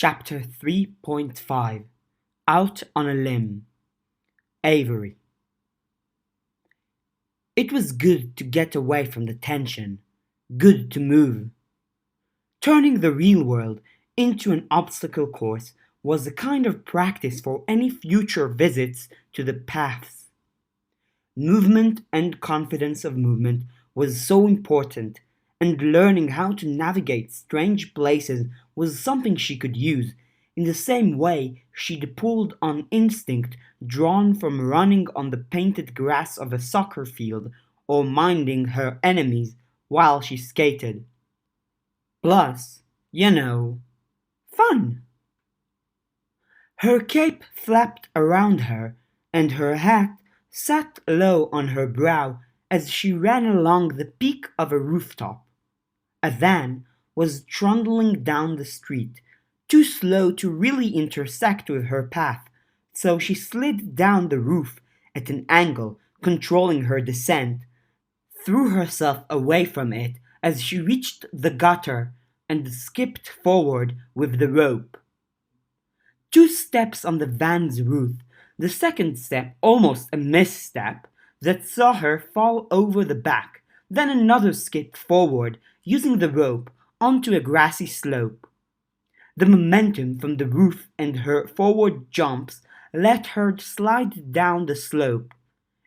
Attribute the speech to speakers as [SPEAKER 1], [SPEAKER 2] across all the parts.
[SPEAKER 1] Chapter 3.5 Out on a Limb. Avery. It was good to get away from the tension, good to move. Turning the real world into an obstacle course was a kind of practice for any future visits to the paths. Movement and confidence of movement was so important, and learning how to navigate strange places was something she could use, in the same way she'd pulled on instinct drawn from running on the painted grass of a soccer field or minding her enemies while she skated. Plus, fun. Her cape flapped around her, and her hat sat low on her brow as she ran along the peak of a rooftop. A van was trundling down the street, too slow to really intersect with her path, so she slid down the roof at an angle, controlling her descent, threw herself away from it as she reached the gutter, and skipped forward with the rope. 2 steps on the van's roof, the second step almost a misstep, that saw her fall over the back, then another skip forward, using the rope, onto a grassy slope. The momentum from the roof and her forward jumps let her slide down the slope.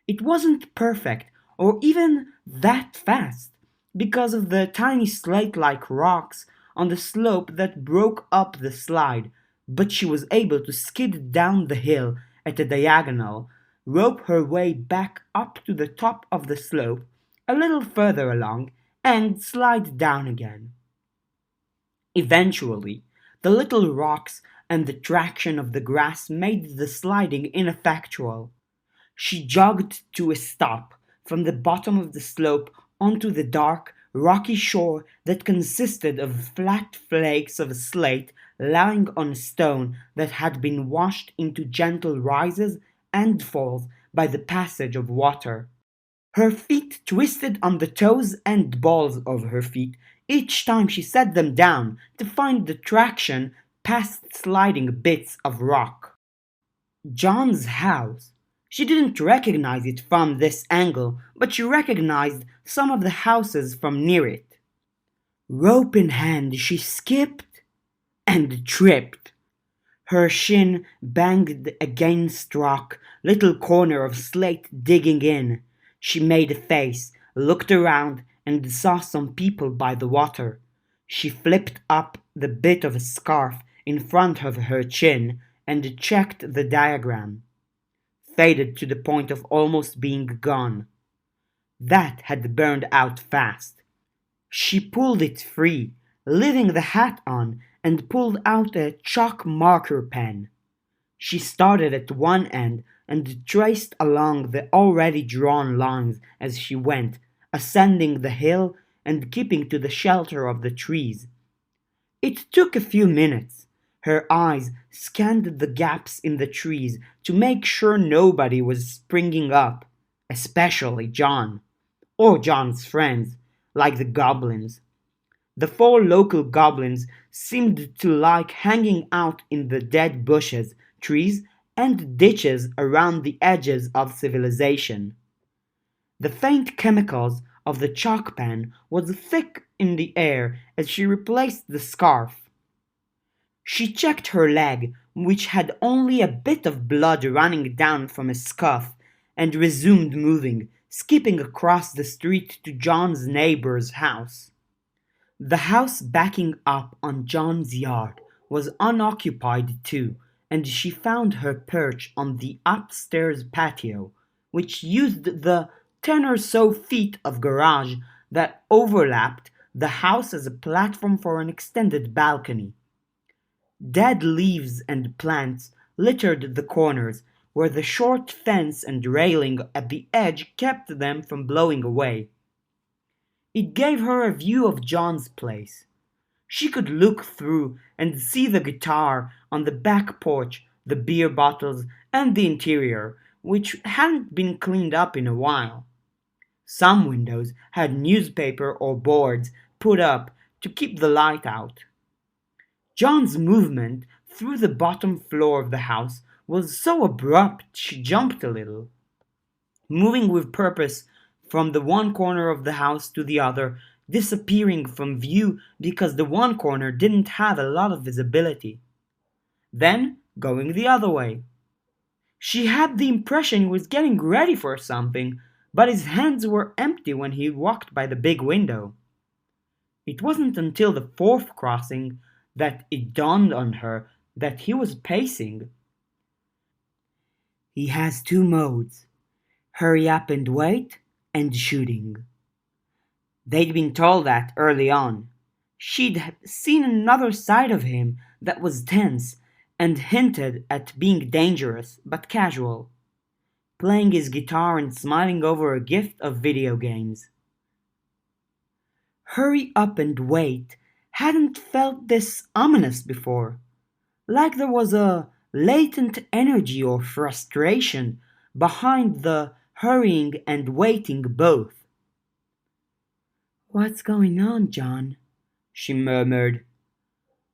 [SPEAKER 1] It wasn't perfect, or even that fast, because of the tiny slate-like rocks on the slope that broke up the slide, but she was able to skid down the hill at a diagonal, rope her way back up to the top of the slope, a little further along, and slide down again. Eventually, the little rocks and the traction of the grass made the sliding ineffectual. She jogged to a stop from the bottom of the slope onto the dark, rocky shore that consisted of flat flakes of slate lying on a stone that had been washed into gentle rises and falls by the passage of water. Her feet twisted on the toes and balls of her feet each time she set them down to find the traction past sliding bits of rock. John's house. She didn't recognize it from this angle, but she recognized some of the houses from near it. Rope in hand, she skipped and tripped. Her shin banged against rock, little corner of slate digging in. She made a face, looked around, and saw some people by the water. She flipped up the bit of a scarf in front of her chin and checked the diagram. Faded to the point of almost being gone. That had burned out fast. She pulled it free, leaving the hat on, and pulled out a chalk marker pen. She started at one end and traced along the already drawn lines as she went, ascending the hill and keeping to the shelter of the trees. It took a few minutes. Her eyes scanned the gaps in the trees to make sure nobody was springing up, especially John, or John's friends, like the goblins. The 4 local goblins seemed to like hanging out in the dead bushes, trees, and ditches around the edges of civilization. The faint chemicals of the chalk pen was thick in the air as she replaced the scarf. She checked her leg, which had only a bit of blood running down from a scuff, and resumed moving, skipping across the street to John's neighbor's house. The house backing up on John's yard was unoccupied too, and she found her perch on the upstairs patio, which used the 10 or so feet of garage that overlapped the house as a platform for an extended balcony. Dead leaves and plants littered the corners, where the short fence and railing at the edge kept them from blowing away. It gave her a view of John's place. She could look through and see the guitar on the back porch, the beer bottles, and the interior, which hadn't been cleaned up in a while. Some windows had newspaper or boards put up to keep the light out. John's movement through the bottom floor of the house was so abrupt she jumped a little. Moving with purpose from the one corner of the house to the other, disappearing from view because the one corner didn't have a lot of visibility. Then going the other way. She had the impression he was getting ready for something, but his hands were empty when he walked by the big window. It wasn't until the fourth crossing that it dawned on her that he was pacing. He has two modes: hurry up and wait, and shooting. They'd been told that early on. She'd seen another side of him that was tense and hinted at being dangerous but casual, playing his guitar and smiling over a gift of video games. Hurry up and wait hadn't felt this ominous before, like there was a latent energy or frustration behind the hurrying and waiting both. "What's going on, John?" she murmured.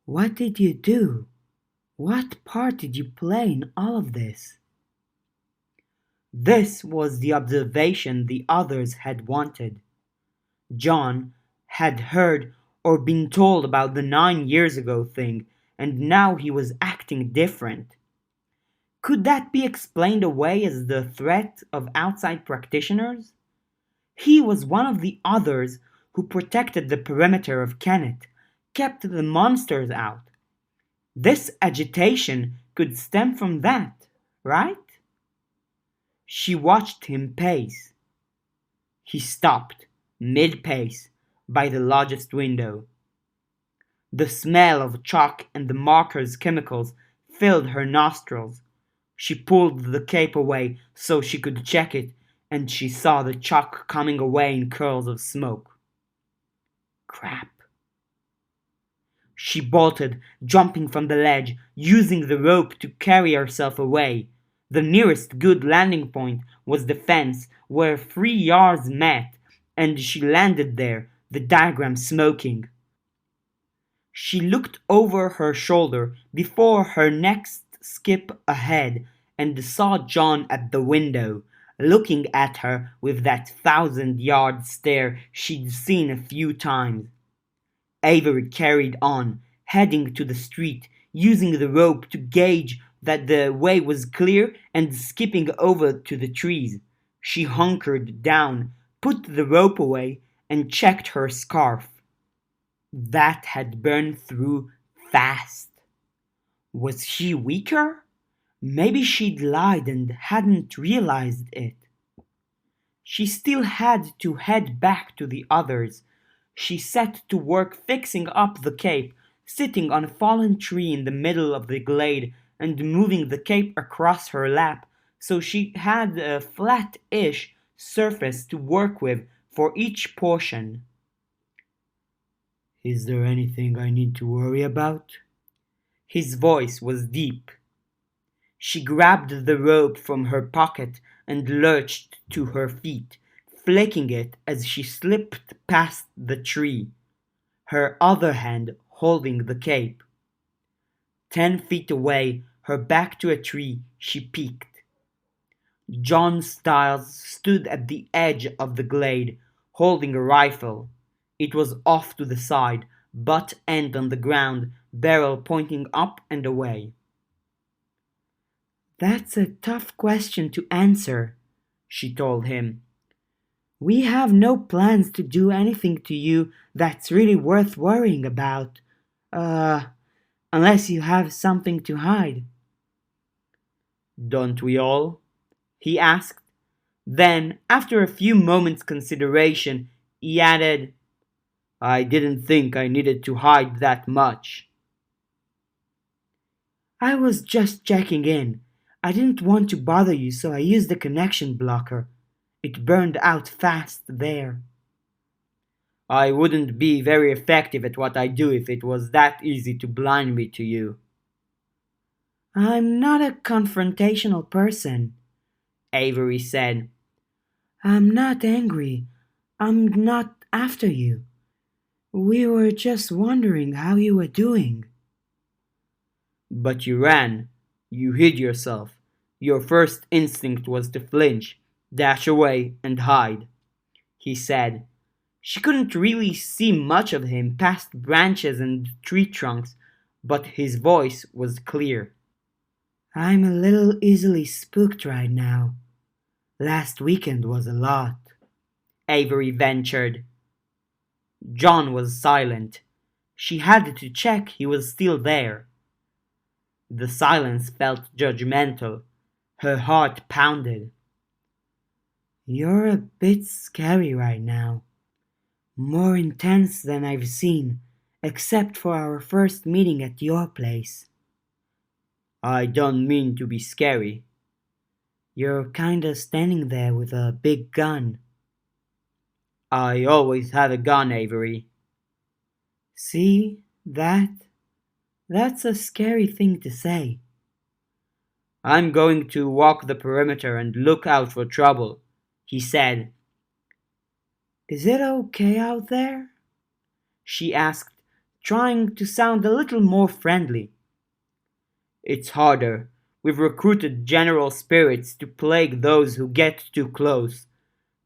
[SPEAKER 1] "What did you do? What part did you play in all of this?" This was the observation the others had wanted. John had heard or been told about the 9 years ago thing, and now he was acting different. Could that be explained away as the threat of outside practitioners? He was one of the others who protected the perimeter of Kennet, kept the monsters out. This agitation could stem from that, right? She watched him pace. He stopped, mid-pace, by the largest window. The smell of chalk and the marker's chemicals filled her nostrils. She pulled the cape away so she could check it, and she saw the chalk coming away in curls of smoke. Crap. She bolted, jumping from the ledge, using the rope to carry herself away. The nearest good landing point was the fence where 3 yards met, and she landed there, the diagram smoking. She looked over her shoulder before her next skip ahead and saw John at the window, looking at her with that 1,000-yard stare she'd seen a few times. Avery carried on, heading to the street, using the rope to gauge that the way was clear and skipping over to the trees. She hunkered down, put the rope away, and checked her scarf. That had burned through fast. Was she weaker? Maybe she'd lied and hadn't realized it. She still had to head back to the others. She set to work fixing up the cape, sitting on a fallen tree in the middle of the glade and moving the cape across her lap so she had a flat-ish surface to work with for each portion. "Is there anything I need to worry about?" His voice was deep. She grabbed the rope from her pocket and lurched to her feet, flicking it as she slipped past the tree, her other hand holding the cape. 10 feet away, her back to a tree, she peeked. John Stiles stood at the edge of the glade, holding a rifle. It was off to the side, butt end on the ground, barrel pointing up and away. "That's a tough question to answer," she told him. "We have no plans to do anything to you that's really worth worrying about. Unless you have something to hide." "Don't we all?" he asked. Then, after a few moments' consideration, he added, "I didn't think I needed to hide that much." "I was just checking in. I didn't want to bother you, so I used the connection blocker. It burned out fast there." "I wouldn't be very effective at what I do if it was that easy to blind me to you." "I'm not a confrontational person," Avery said. "I'm not angry. I'm not after you. We were just wondering how you were doing." But you ran. You hid yourself. Your first instinct was to flinch, dash away, and hide, he said. She couldn't really see much of him past branches and tree trunks, but his voice was clear. I'm a little easily spooked right now. Last weekend was a lot, Avery ventured. John was silent. She had to check he was still there. The silence felt judgmental. Her heart pounded. You're a bit scary right now. More intense than I've seen, except for our first meeting at your place. I don't mean to be scary. You're kinda standing there with a big gun. I always had a gun, Avery. See, that's a scary thing to say. I'm going to walk the perimeter and look out for trouble, he said. Is it okay out there? She asked, trying to sound a little more friendly. It's harder. We've recruited general spirits to plague those who get too close.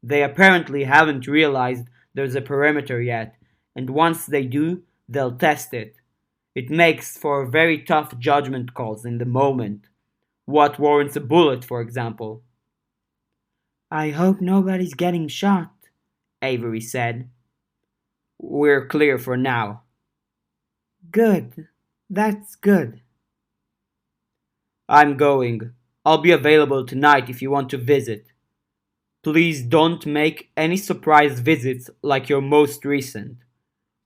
[SPEAKER 1] They apparently haven't realized there's a perimeter yet, and once they do, they'll test it. It makes for very tough judgment calls in the moment. What warrants a bullet, for example? I hope nobody's getting shot, Avery said. We're clear for now. Good. That's good. I'm going. I'll be available tonight if you want to visit. Please don't make any surprise visits like your most recent,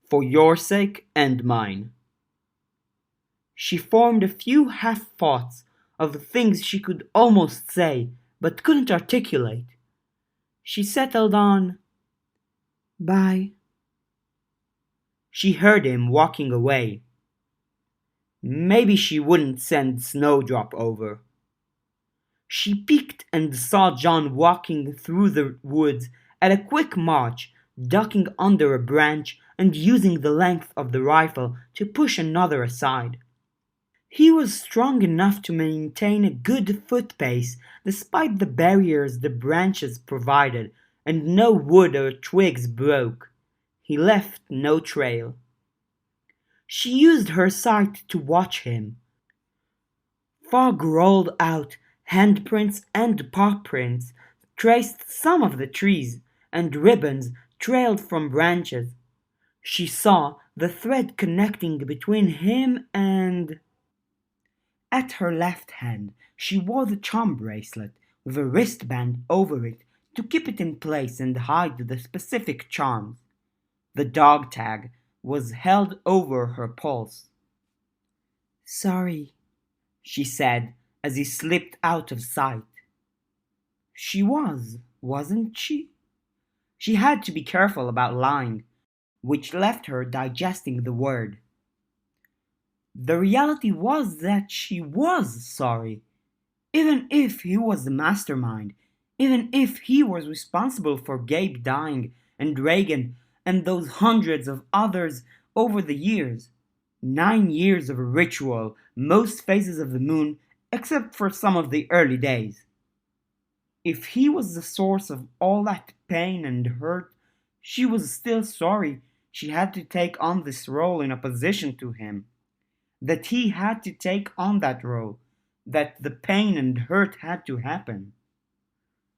[SPEAKER 1] for your sake and mine. She formed a few half-thoughts of the things she could almost say, but couldn't articulate. She settled on, Bye. She heard him walking away. Maybe she wouldn't send Snowdrop over. She peeked and saw John walking through the woods at a quick march, ducking under a branch and using the length of the rifle to push another aside. He was strong enough to maintain a good foot pace despite the barriers the branches provided, and no wood or twigs broke. He left no trail. She used her sight to watch him. Fog rolled out, handprints and paw prints traced some of the trees, and ribbons trailed from branches. She saw the thread connecting between him and... At her left hand, she wore the charm bracelet with a wristband over it to keep it in place and hide the specific charms. The dog tag was held over her pulse. Sorry, she said as he slipped out of sight. She wasn't she? She had to be careful about lying, which left her digesting the word. The reality was that she was sorry. Even if he was the mastermind, even if he was responsible for Gabe dying and Reagan and those hundreds of others over the years. 9 years of a ritual, most phases of the moon, except for some of the early days. If he was the source of all that pain and hurt, she was still sorry she had to take on this role in opposition to him. That he had to take on that role, that the pain and hurt had to happen.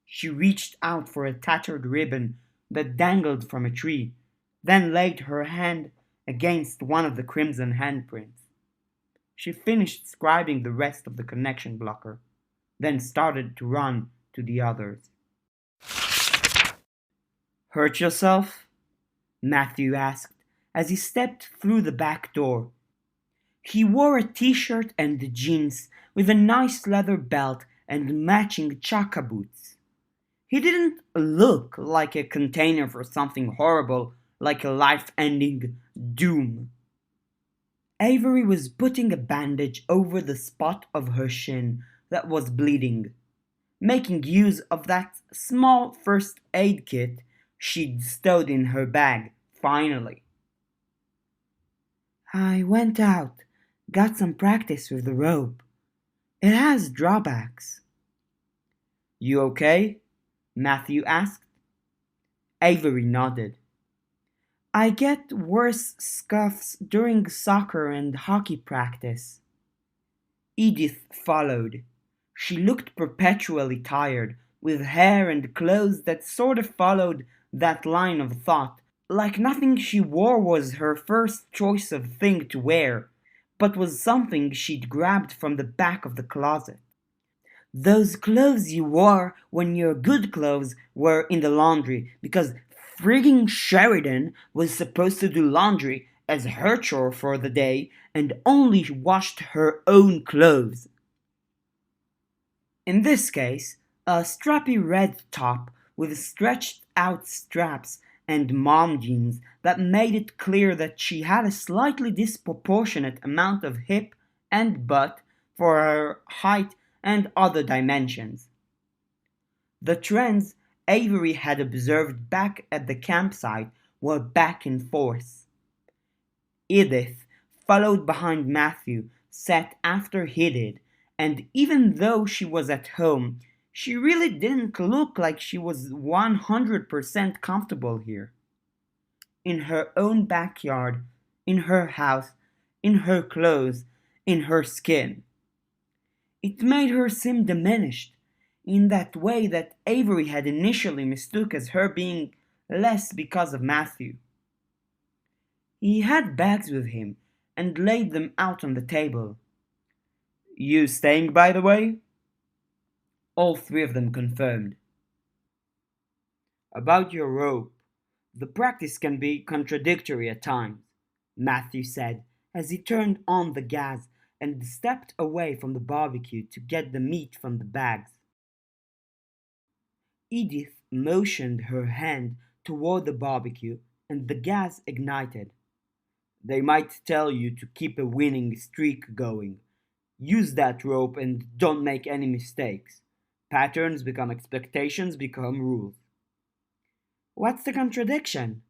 [SPEAKER 1] She reached out for a tattered ribbon that dangled from a tree, then laid her hand against one of the crimson handprints. She finished scribing the rest of the connection blocker, then started to run to the others. Hurt yourself? Matthew asked as he stepped through the back door. He wore a t-shirt and jeans with a nice leather belt and matching chaka boots. He didn't look like a container for something horrible, like a life-ending doom. Avery was putting a bandage over the spot of her shin that was bleeding, making use of that small first aid kit she'd stowed in her bag, finally. I went out, Got some practice with the rope. It has drawbacks. You okay? Matthew asked. Avery nodded. I get worse scuffs during soccer and hockey practice. Edith followed. She looked perpetually tired, with hair and clothes that sort of followed that line of thought, like nothing she wore was her first choice of thing to wear, but was something she'd grabbed from the back of the closet. Those clothes you wore when your good clothes were in the laundry, because frigging Sheridan was supposed to do laundry as her chore for the day and only washed her own clothes. In this case, a strappy red top with stretched out straps and mom jeans that made it clear that she had a slightly disproportionate amount of hip and butt for her height and other dimensions. The trends Avery had observed back at the campsite were back in force. Edith followed behind Matthew, sat after he did, and even though she was at home, she really didn't look like she was 100% comfortable here. In her own backyard, in her house, in her clothes, in her skin. It made her seem diminished, in that way that Avery had initially mistook as her being less because of Matthew. He had bags with him and laid them out on the table. You staying, by the way? All three of them confirmed. About your rope, the practice can be contradictory at times, Matthew said as he turned on the gas and stepped away from the barbecue to get the meat from the bags. Edith motioned her hand toward the barbecue and the gas ignited. They might tell you to keep a winning streak going. Use that rope and don't make any mistakes. Patterns become expectations, become rules. What's the contradiction?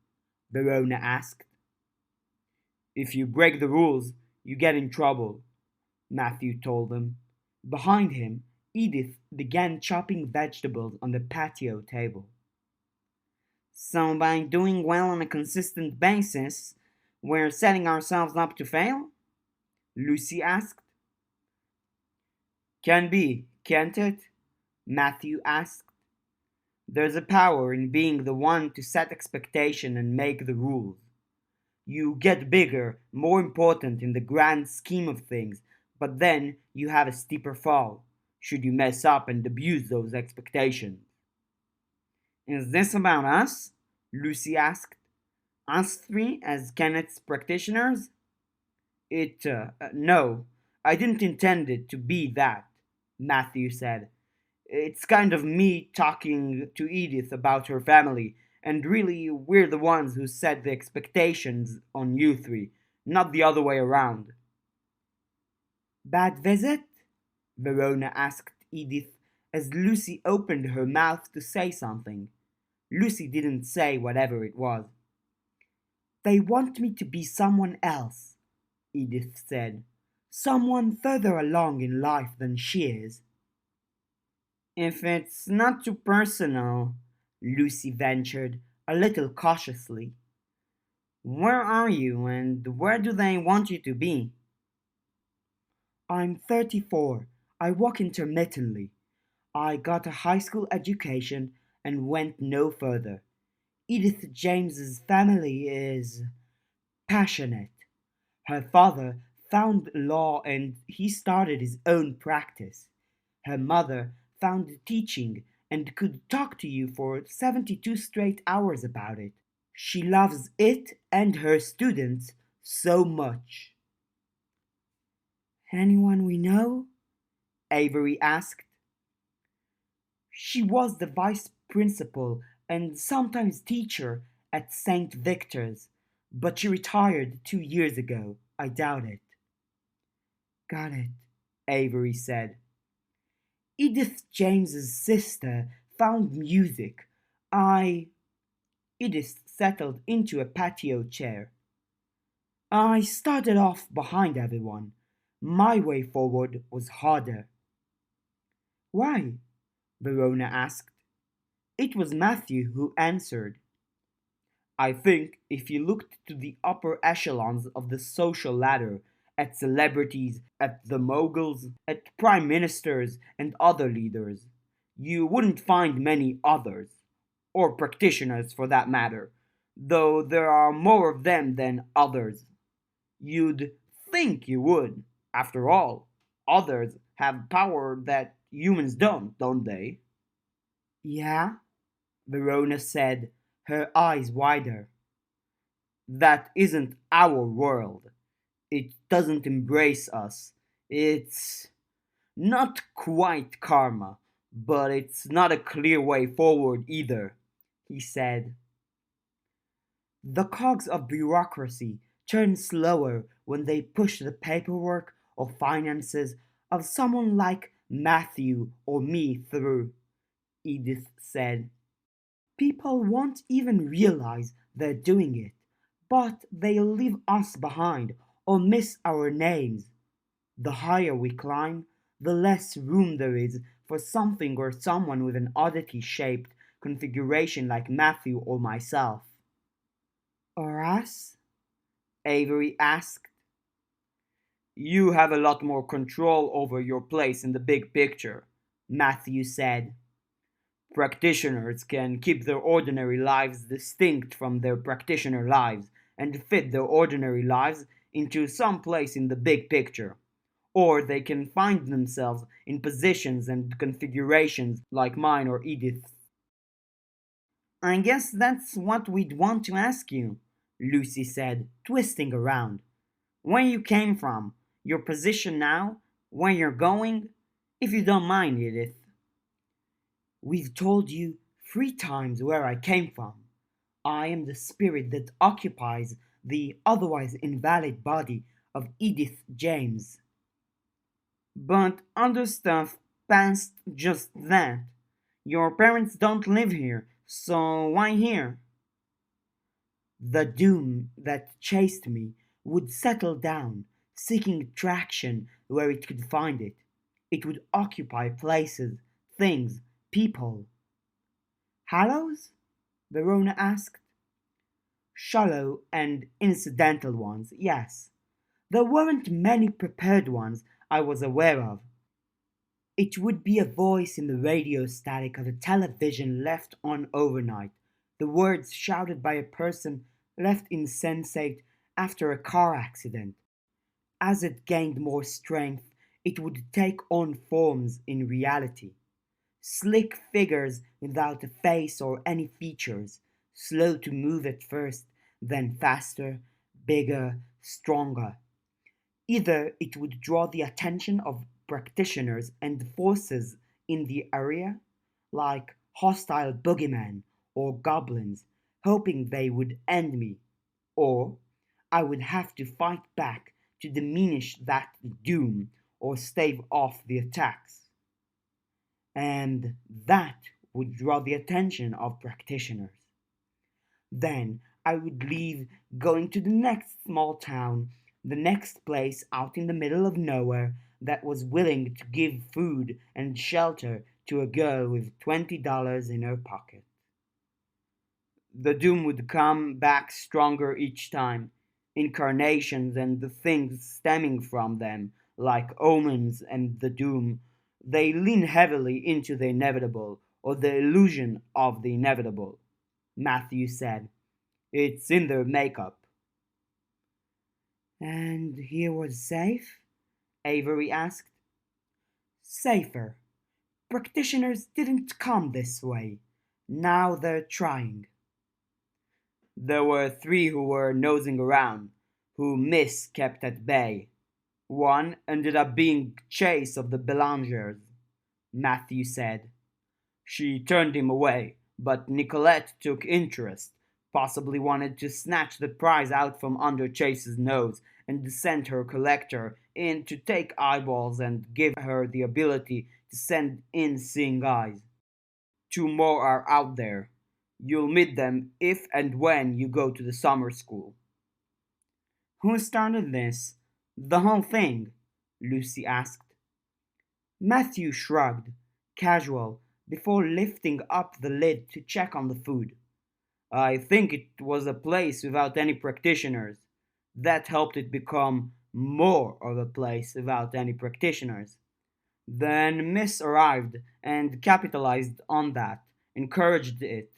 [SPEAKER 1] Verona asked. If you break the rules, you get in trouble, Matthew told them. Behind him, Edith began chopping vegetables on the patio table. So, by doing well on a consistent basis, we're setting ourselves up to fail? Lucy asked. Can be, can't it? Matthew asked. There's a power in being the one to set expectation and make the rules. You get bigger, more important in the grand scheme of things, but then you have a steeper fall, should you mess up and abuse those expectations. Is this about us? Lucy asked. Us three as Kenneth's practitioners? No, I didn't intend it to be that, Matthew said. It's kind of me talking to Edith about her family, and really we're the ones who set the expectations on you three, not the other way around. Bad visit? Verona asked Edith as Lucy opened her mouth to say something. Lucy didn't say whatever it was. They want me to be someone else, Edith said. Someone further along in life than she is. If it's not too personal, Lucy ventured, a little cautiously. Where are you and where do they want you to be? I'm 34. I work intermittently. I got a high school education and went no further. Edith James's family is passionate. Her father found law and he started his own practice. Her mother found teaching and could talk to you for 72 straight hours about it. She loves it and her students so much. Anyone we know? Avery asked. She was the vice principal and sometimes teacher at St. Victor's, but she retired 2 years ago. I doubt it. Got it, Avery said. Edith James's sister found music. Edith settled into a patio chair. I started off behind everyone. My way forward was harder. Why? Verona asked. It was Matthew who answered. I think if you looked to the upper echelons of the social ladder, at celebrities, at the moguls, at prime ministers and other leaders, you wouldn't find many others, or practitioners for that matter, though there are more of them than others. You'd think you would. After all, others have power that humans don't they? Yeah, Verona said, her eyes wider. That isn't our world. It doesn't embrace us. It's not quite karma, but it's not a clear way forward either, he said. The cogs of bureaucracy turn slower when they push the paperwork or finances of someone like Matthew or me through, Edith said. People won't even realize they're doing it, but they'll leave us behind or miss our names. The higher we climb, the less room there is for something or someone with an oddity shaped configuration like Matthew or myself. Or us? Avery asked. You have a lot more control over your place in the big picture, Matthew said. Practitioners can keep their ordinary lives distinct from their practitioner lives and fit their ordinary lives into some place in the big picture. Or they can find themselves in positions and configurations like mine or Edith's. I guess that's what we'd want to ask you, Lucy said, twisting around. Where you came from, your position now, where you're going, if you don't mind, Edith. We've told you 3 times where I came from. I am the spirit that occupies the otherwise invalid body of Edith James. But other stuff past just that. Your parents don't live here, so why here? The doom that chased me would settle down, seeking traction where it could find it. It would occupy places, things, people. Hallows? Verona asked. Shallow and incidental ones, yes. There weren't many prepared ones I was aware of. It would be a voice in the radio static of a television left on overnight, the words shouted by a person left insensate after a car accident. As it gained more strength, it would take on forms in reality. Slick figures without a face or any features, slow to move at first, then faster, bigger, stronger. Either it would draw the attention of practitioners and forces in the area, like hostile boogeymen or goblins, hoping they would end me, or I would have to fight back to diminish that doom or stave off the attacks. And that would draw the attention of practitioners. Then I would leave, going to the next small town, the next place out in the middle of nowhere that was willing to give food and shelter to a girl with $20 in her pocket. The doom would come back stronger each time, incarnations and the things stemming from them, like omens and the doom. They lean heavily into the inevitable, or the illusion of the inevitable, Matthew said. It's in their makeup. And here was safe? Avery asked. Safer. Practitioners didn't come this way. Now they're trying. There were 3 who were nosing around, who Miss kept at bay. One ended up being Chase of the Belangers, Matthew said. She turned him away, but Nicolette took interest, possibly wanted to snatch the prize out from under Chase's nose and send her collector in to take eyeballs and give her the ability to send in seeing eyes. 2 more are out there. You'll meet them if and when you go to the summer school. Who started this? The whole thing? Lucy asked. Matthew shrugged, casual, before lifting up the lid to check on the food. I think it was a place without any practitioners. That helped it become more of a place without any practitioners. Then Miss arrived and capitalized on that, encouraged it.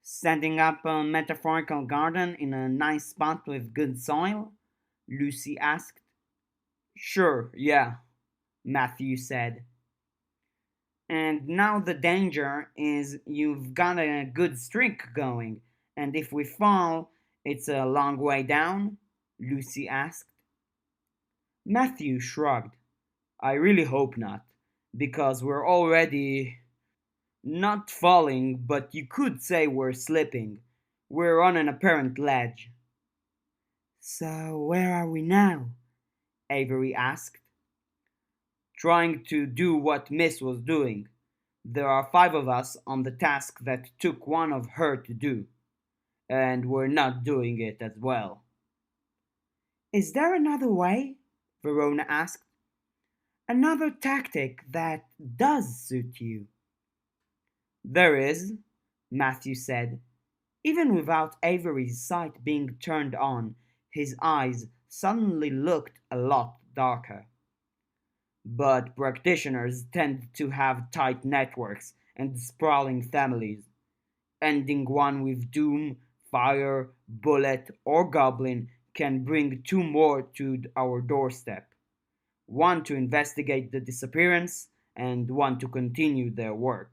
[SPEAKER 1] Setting up a metaphorical garden in a nice spot with good soil? Lucy asked. Sure, yeah, Matthew said. And now the danger is you've got a good streak going, and if we fall, it's a long way down? Lucy asked. Matthew shrugged. I really hope not, because we're already not falling, but you could say we're slipping. We're on an apparent ledge. So, where are we now? Avery asked, trying to do what Miss was doing. There are 5 of us on the task that took one of her to do, and we're not doing it as well. Is there another way? Verona asked. Another tactic that does suit you? There is, Matthew said. Even without Avery's sight being turned on, his eyes suddenly looked a lot darker. But practitioners tend to have tight networks and sprawling families. Ending one with doom, fire, bullet, or goblin can bring 2 more to our doorstep. One to investigate the disappearance, and one to continue their work.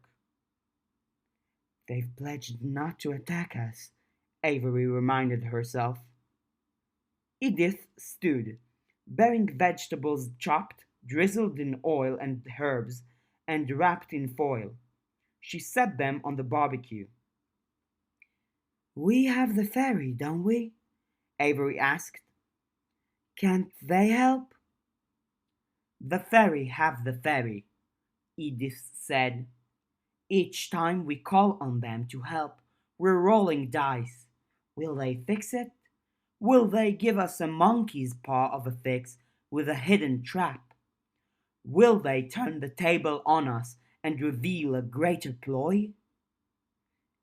[SPEAKER 1] They've pledged not to attack us, Avery reminded herself. Edith stood, bearing vegetables chopped, drizzled in oil and herbs, and wrapped in foil. She set them on the barbecue. We have the ferry, don't we? Avery asked. Can't they help? The ferry have the ferry, Edith said. Each time we call on them to help, we're rolling dice. Will they fix it? Will they give us a monkey's paw of a fix with a hidden trap? Will they turn the table on us and reveal a greater ploy?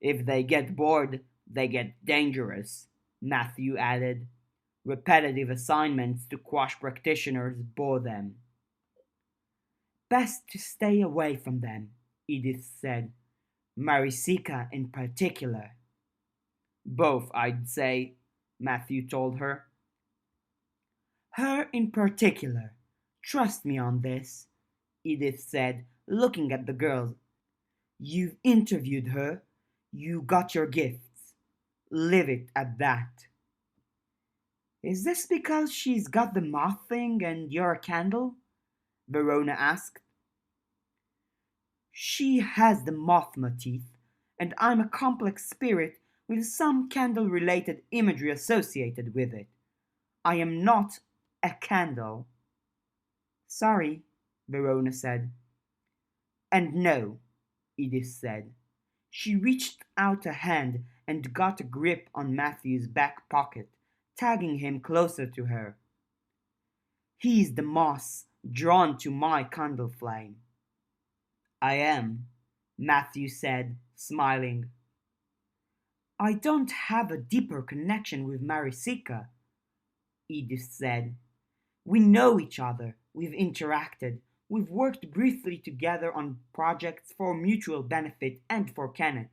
[SPEAKER 1] If they get bored, they get dangerous, Matthew added. Repetitive assignments to quash practitioners bore them. Best to stay away from them, Edith said. Marisika in particular. Both, I'd say, Matthew told her. Her in particular. Trust me on this, Edith said, looking at the girls. You've interviewed her. You got your gifts. Leave it at that. Is this because she's got the moth thing and you're a candle? Verona asked. She has the moth motif, and I'm a complex spirit with some candle-related imagery associated with it. I am not a candle. Sorry, Verona said. And no, Edith said. She reached out a hand and got a grip on Matthew's back pocket, tagging him closer to her. He's the moss drawn to my candle flame. I am, Matthew said, smiling. I don't have a deeper connection with Marisika, Edith said. We know each other, we've interacted, we've worked briefly together on projects for mutual benefit and for Kenneth.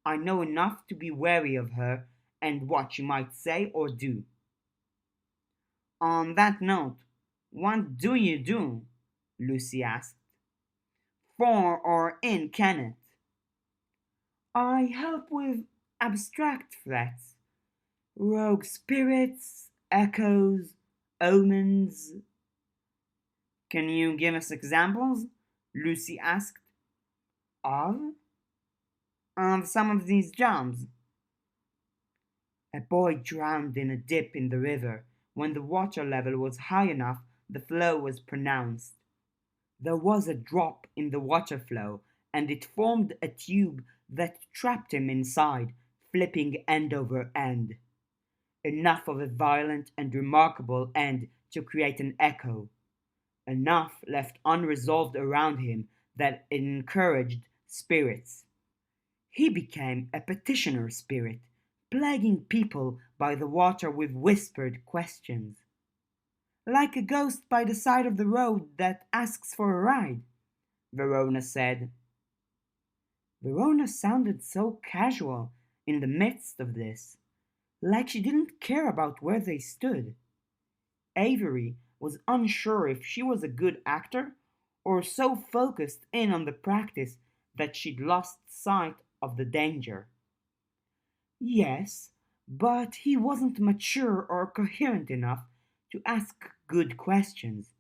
[SPEAKER 1] I know enough to be wary of her and what she might say or do. On that note, what do you do? Lucy asked. For or in Kenneth? I help with abstract threats. Rogue spirits, echoes, omens. Can you give us examples? Lucy asked. Of? Of some of these jobs. A boy drowned in a dip in the river. When the water level was high enough, the flow was pronounced. There was a drop in the water flow, and it formed a tube that trapped him inside, flipping end over end. Enough of a violent and remarkable end to create an echo, enough left unresolved around him that it encouraged spirits. He became a petitioner spirit, plaguing people by the water with whispered questions. Like a ghost by the side of the road that asks for a ride, Verona said. Verona sounded so casual in the midst of this, like she didn't care about where they stood. Avery was unsure if she was a good actor or so focused in on the practice that she'd lost sight of the danger. Yes, but he wasn't mature or coherent enough to ask good questions.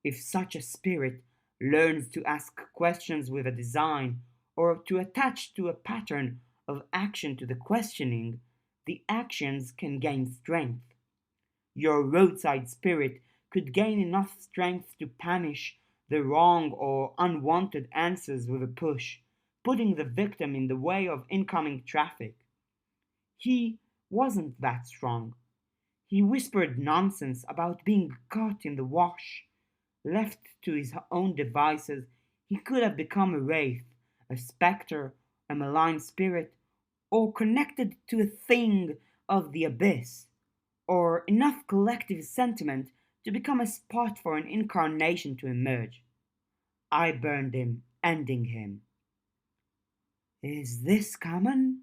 [SPEAKER 1] If such a spirit learns to ask questions with a design or to attach to a pattern of action to the questioning, the actions can gain strength. Your roadside spirit could gain enough strength to punish the wrong or unwanted answers with a push, putting the victim in the way of incoming traffic. He wasn't that strong. He whispered nonsense about being caught in the wash. Left to his own devices, he could have become a wraith, a spectre, a malign spirit, or connected to a thing of the abyss, or enough collective sentiment to become a spot for an incarnation to emerge. I burned him, ending him. Is this common?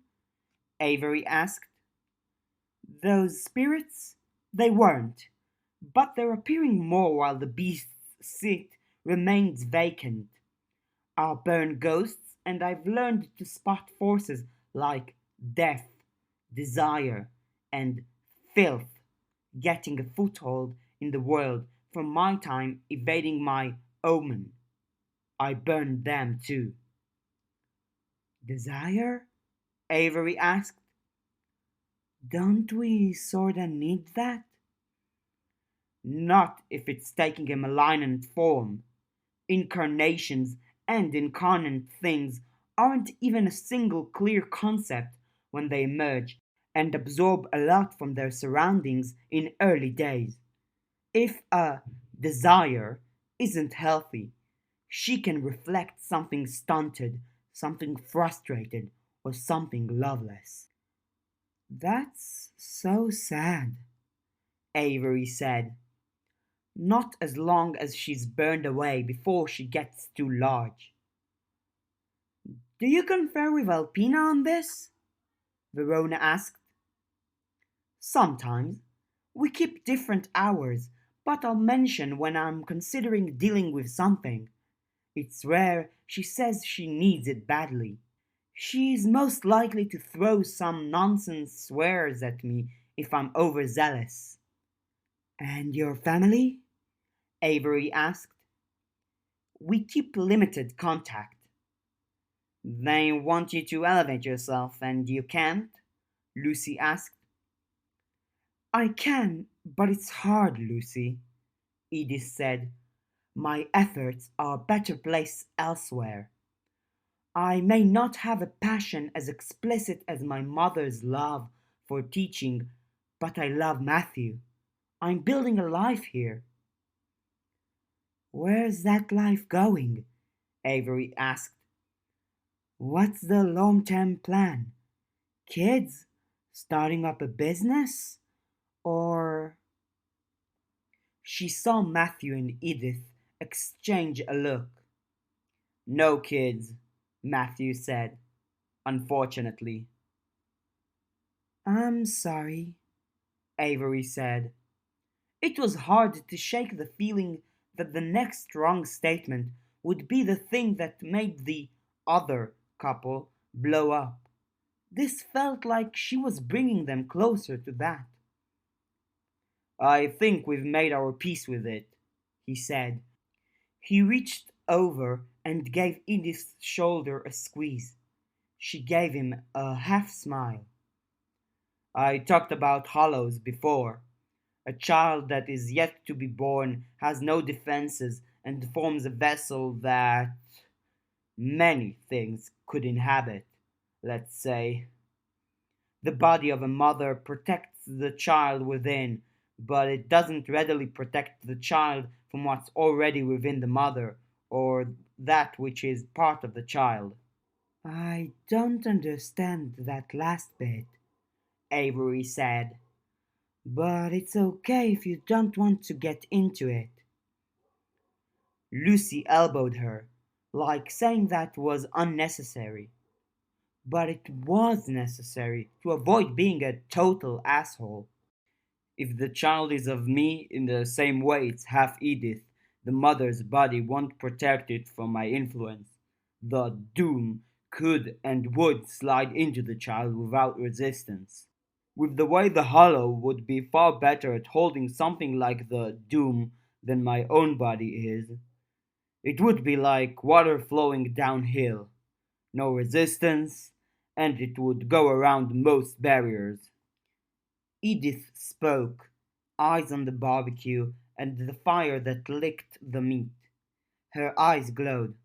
[SPEAKER 1] Avery asked. Those spirits? They weren't, but they're appearing more while the beast's seat remains vacant. I'll burn ghosts, and I've learned to spot forces like death, desire, and filth getting a foothold in the world from my time evading my omen. I burned them too. Desire? Avery asked. Don't we sorta need that? Not if it's taking a malignant form. Incarnations and incarnate things aren't even a single clear concept when they emerge and absorb a lot from their surroundings in early days. If a desire isn't healthy, she can reflect something stunted, something frustrated, or something loveless. That's so sad, Avery said. Not as long as she's burned away before she gets too large. Do you confer with Alpina on this? Verona asked. Sometimes. We keep different hours, but I'll mention when I'm considering dealing with something. It's rare she says she needs it badly. She's most likely to throw some nonsense swears at me if I'm overzealous. And your family? Avery asked. We keep limited contact. They want you to elevate yourself, and you can't? Lucy asked. I can, but it's hard, Lucy, Edith said. My efforts are better placed elsewhere. I may not have a passion as explicit as my mother's love for teaching, but I love Matthew. I'm building a life here. Where's that life going? Avery asked. What's the long-term plan? Kids? Starting up a business? Or... She saw Matthew and Edith exchange a look. No kids, Matthew said, unfortunately. I'm sorry, Avery said. It was hard to shake the feeling that the next wrong statement would be the thing that made the other couple blow up. This felt like she was bringing them closer to that. I think we've made our peace with it, he said. He reached over and gave Edith's shoulder a squeeze. She gave him a half smile. I talked about hollows before. A child that is yet to be born has no defenses and forms a vessel that many things could inhabit, let's say. The body of a mother protects the child within, but it doesn't readily protect the child from what's already within the mother, or that which is part of the child. I don't understand that last bit, Avery said, but it's okay if you don't want to get into it. Lucy elbowed her, like saying that was unnecessary. But it was necessary to avoid being a total asshole. If the child is of me in the same way it's half Edith, the mother's body won't protect it from my influence. The doom could and would slide into the child without resistance. With the way the hollow would be far better at holding something like the doom than my own body is. It would be like water flowing downhill. No resistance, and it would go around most barriers. Edith spoke, eyes on the barbecue and the fire that licked the meat. Her eyes glowed.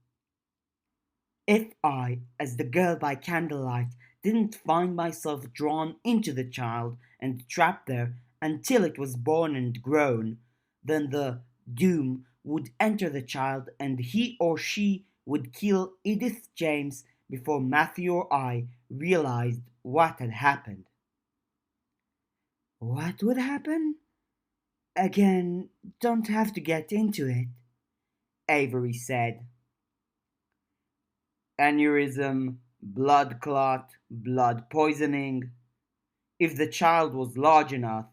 [SPEAKER 1] If I, as the girl by candlelight, didn't find myself drawn into the child and trapped there until it was born and grown, then the doom would enter the child and he or she would kill Edith James before Matthew or I realized what had happened. What would happen? Again, don't have to get into it, Avery said. Aneurysm, blood clot, blood poisoning. If the child was large enough,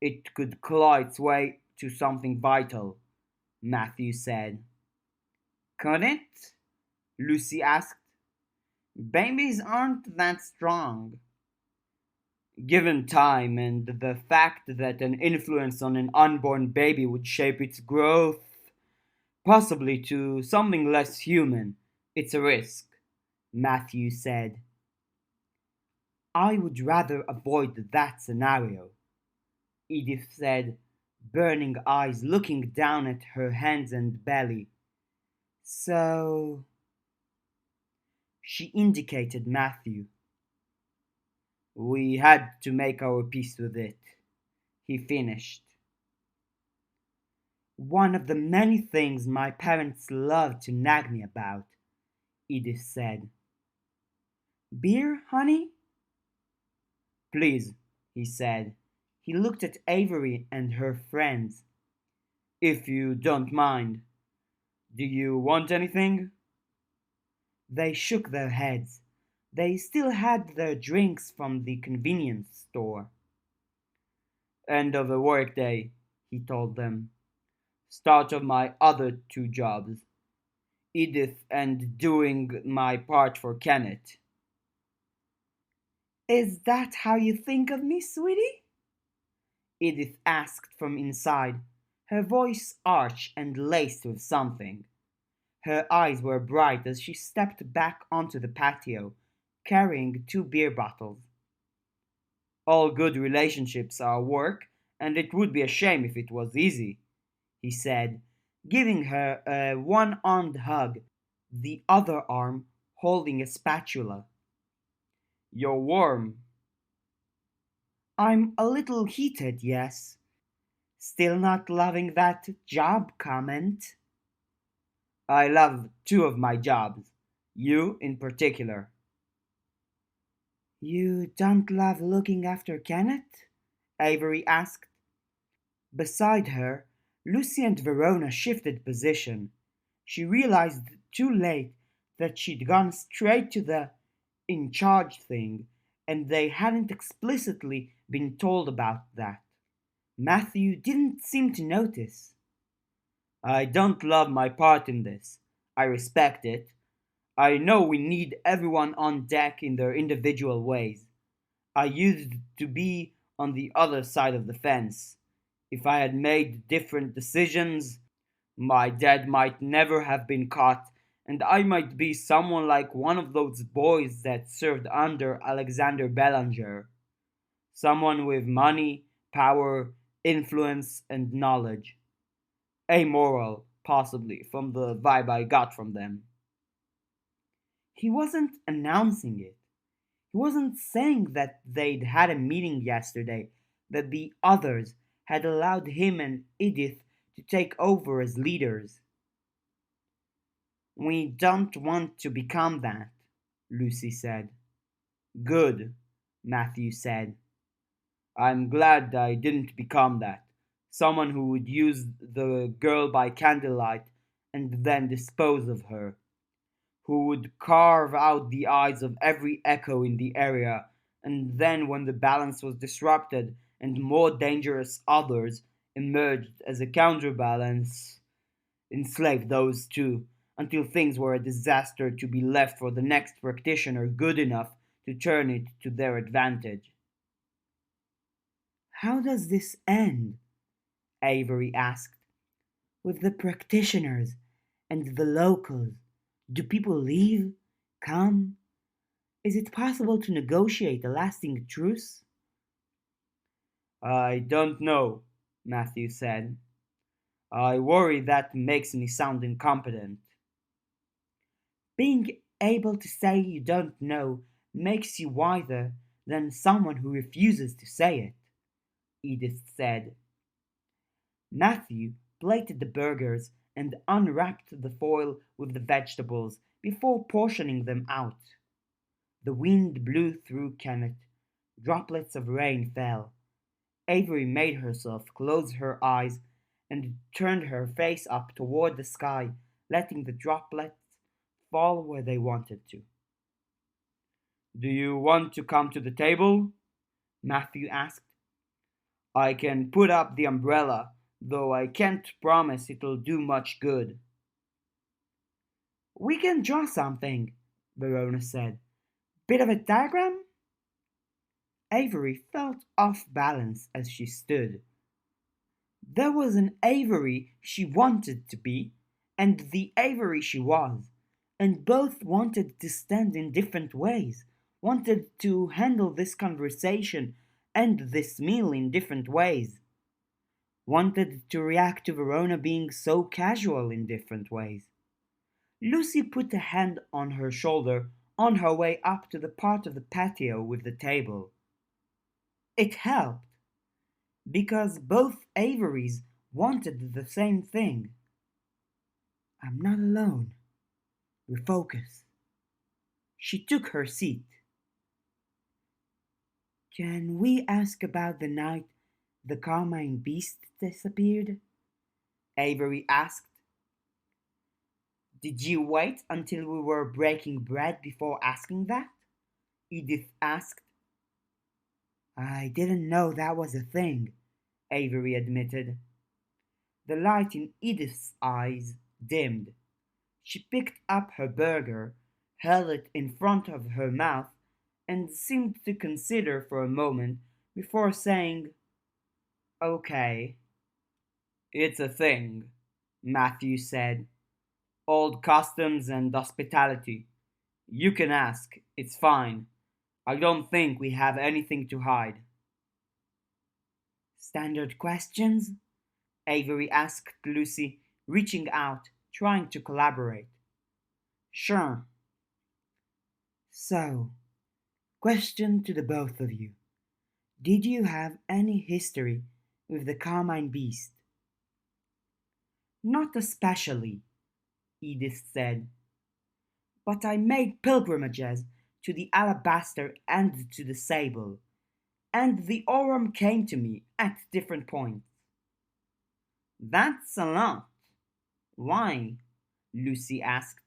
[SPEAKER 1] it could claw its way to something vital, Matthew said. Could it? Lucy asked. Babies aren't that strong. Given time and the fact that an influence on an unborn baby would shape its growth, possibly to something less human, it's a risk, Matthew said. I would rather avoid that scenario, Edith said, burning eyes looking down at her hands and belly. So. She indicated Matthew. We had to make our peace with it, he finished. One of the many things my parents loved to nag me about, Edith said. Beer, honey? Please, he said. He looked at Avery and her friends. If you don't mind. Do you want anything? They shook their heads. They still had their drinks from the convenience store. End of the workday, he told them. Start of my other two jobs. Edith and doing my part for Kenneth. Is that how you think of me, sweetie? Edith asked from inside, her voice arch and laced with something. Her eyes were bright as she stepped back onto the patio, carrying two beer bottles. All good relationships are work, and it would be a shame if it was easy, he said, giving her a one-armed hug, the other arm holding a spatula. You're warm. I'm a little heated, yes. Still not loving that job comment? I love two of my jobs, you in particular. You don't love looking after Kenneth? Avery asked. Beside her, Lucy and Verona shifted position. She realized too late that she'd gone straight to the in charge thing, and they hadn't explicitly been told about that. Matthew didn't seem to notice. I don't love my part in this. I respect it. I know we need everyone on deck in their individual ways. I used to be on the other side of the fence. If I had made different decisions, my dad might never have been caught, and I might be someone like one of those boys that served under Alexander Belanger. Someone with money, power, influence, and knowledge. Amoral, possibly, from the vibe I got from them. He wasn't announcing it. He wasn't saying that they'd had a meeting yesterday, that the others had allowed him and Edith to take over as leaders. We don't want to become that, Lucy said. Good, Matthew said. I'm glad I didn't become that. Someone who would use the girl by candlelight and then dispose of her. Who would carve out the eyes of every echo in the area, and then when the balance was disrupted and more dangerous others emerged as a counterbalance, enslave those too, until things were a disaster to be left for the next practitioner good enough to turn it to their advantage. How does this end? Avery asked. With the practitioners and the locals, do people leave? Come? Is it possible to negotiate a lasting truce? I don't know, Matthew said. I worry that makes me sound incompetent. Being able to say you don't know makes you wiser than someone who refuses to say it, Edith said. Matthew plated the burgers and unwrapped the foil with the vegetables before portioning them out. The wind blew through Kenneth. Droplets of rain fell. Avery made herself close her eyes and turned her face up toward the sky, letting the droplets fall where they wanted to. Do you want to come to the table? Matthew asked. I can put up the umbrella, though I can't promise it'll do much good. We can draw something, Verona said. Bit of a diagram? Avery felt off balance as she stood. There was an Avery she wanted to be, and the Avery she was, and both wanted to stand in different ways, wanted to handle this conversation and this meal in different ways, wanted to react to Verona being so casual in different ways. Lucy put a hand on her shoulder on her way up to the part of the patio with the table. It helped, because both Averys wanted the same thing. I'm not alone. Refocus. She took her seat. Can we ask about the night the carmine beast disappeared? Avery asked. Did you wait until we were breaking bread before asking that? Edith asked. I didn't know that was a thing, Avery admitted. The light in Edith's eyes dimmed. She picked up her burger, held it in front of her mouth, and seemed to consider for a moment before saying, Okay. It's a thing, Matthew said. Old customs and hospitality. You can ask, it's fine. I don't think we have anything to hide. Standard questions? Avery asked Lucy, reaching out, trying to collaborate. Sure. So, question to the both of you. Did you have any history with the Carmine Beast? Not especially, Edith said. But I made pilgrimages to the alabaster and to the sable, and the aurum came to me at different points. That's a lot. Why? Lucy asked.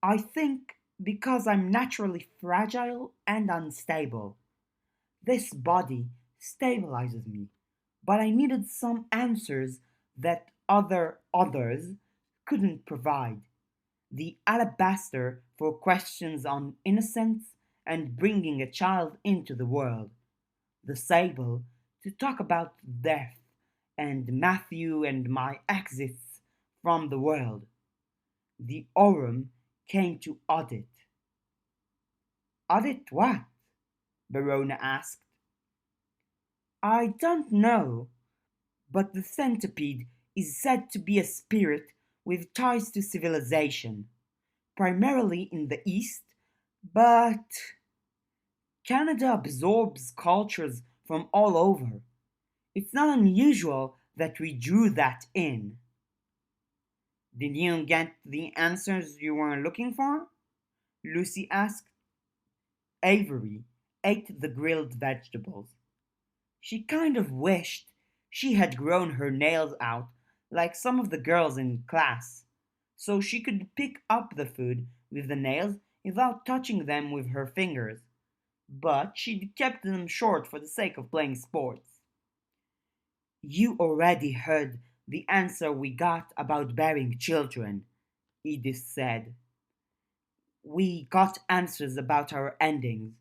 [SPEAKER 1] I think because I'm naturally fragile and unstable. This body stabilizes me, but I needed some answers that others couldn't provide. The alabaster for questions on innocence and bringing a child into the world. The sable to talk about death and Matthew and my exits from the world. The aurum came to audit. Audit what? Verona asked. I don't know, but the centipede is said to be a spirit with ties to civilization, primarily in the East, but Canada absorbs cultures from all over. It's not unusual that we drew that in. Did you get the answers you were looking for? Lucy asked. Avery ate the grilled vegetables. She kind of wished she had grown her nails out like some of the girls in class, so she could pick up the food with the nails without touching them with her fingers. But she'd kept them short for the sake of playing sports. You already heard the answer we got about bearing children, Edith said. We got answers about our endings.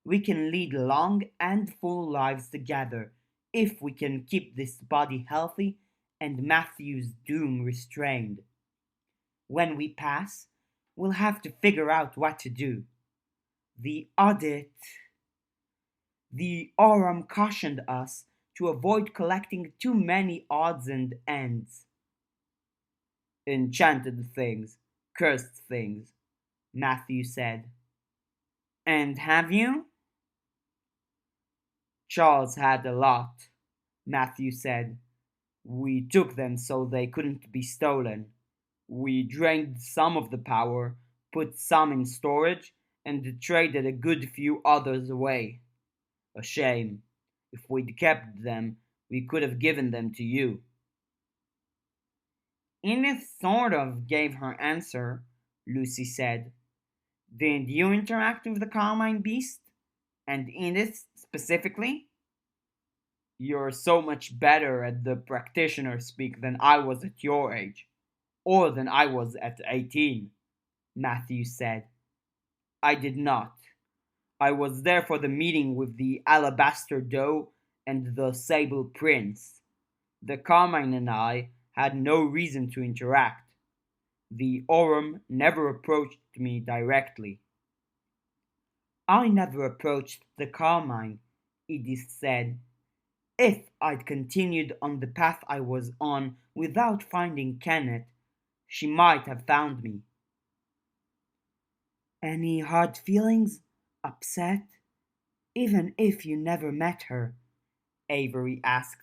[SPEAKER 1] We can lead long and full lives together if we can keep this body healthy and Matthew's doom restrained. When we pass, we'll have to figure out what to do. The audit. The Oram cautioned us to avoid collecting too many odds and ends. Enchanted things, cursed things, Matthew said. And have you? Charles had a lot, Matthew said. We took them so they couldn't be stolen. We drained some of the power, put some in storage, and traded a good few others away. A shame. If we'd kept them, we could have given them to you. Edith sort of gave her answer, Lucy said. Did you interact with the Carmine Beast? And Edith specifically? You're so much better at the practitioner speak than I was at your age, or than I was at 18, Matthew said. I did not. I was there for the meeting with the alabaster doe and the sable prince. The Carmine and I had no reason to interact. The Orum never approached me directly. I never approached the Carmine, Edith said. If I'd continued on the path I was on without finding Kenneth, she might have found me. Any hard feelings? Upset? Even if you never met her? Avery asked,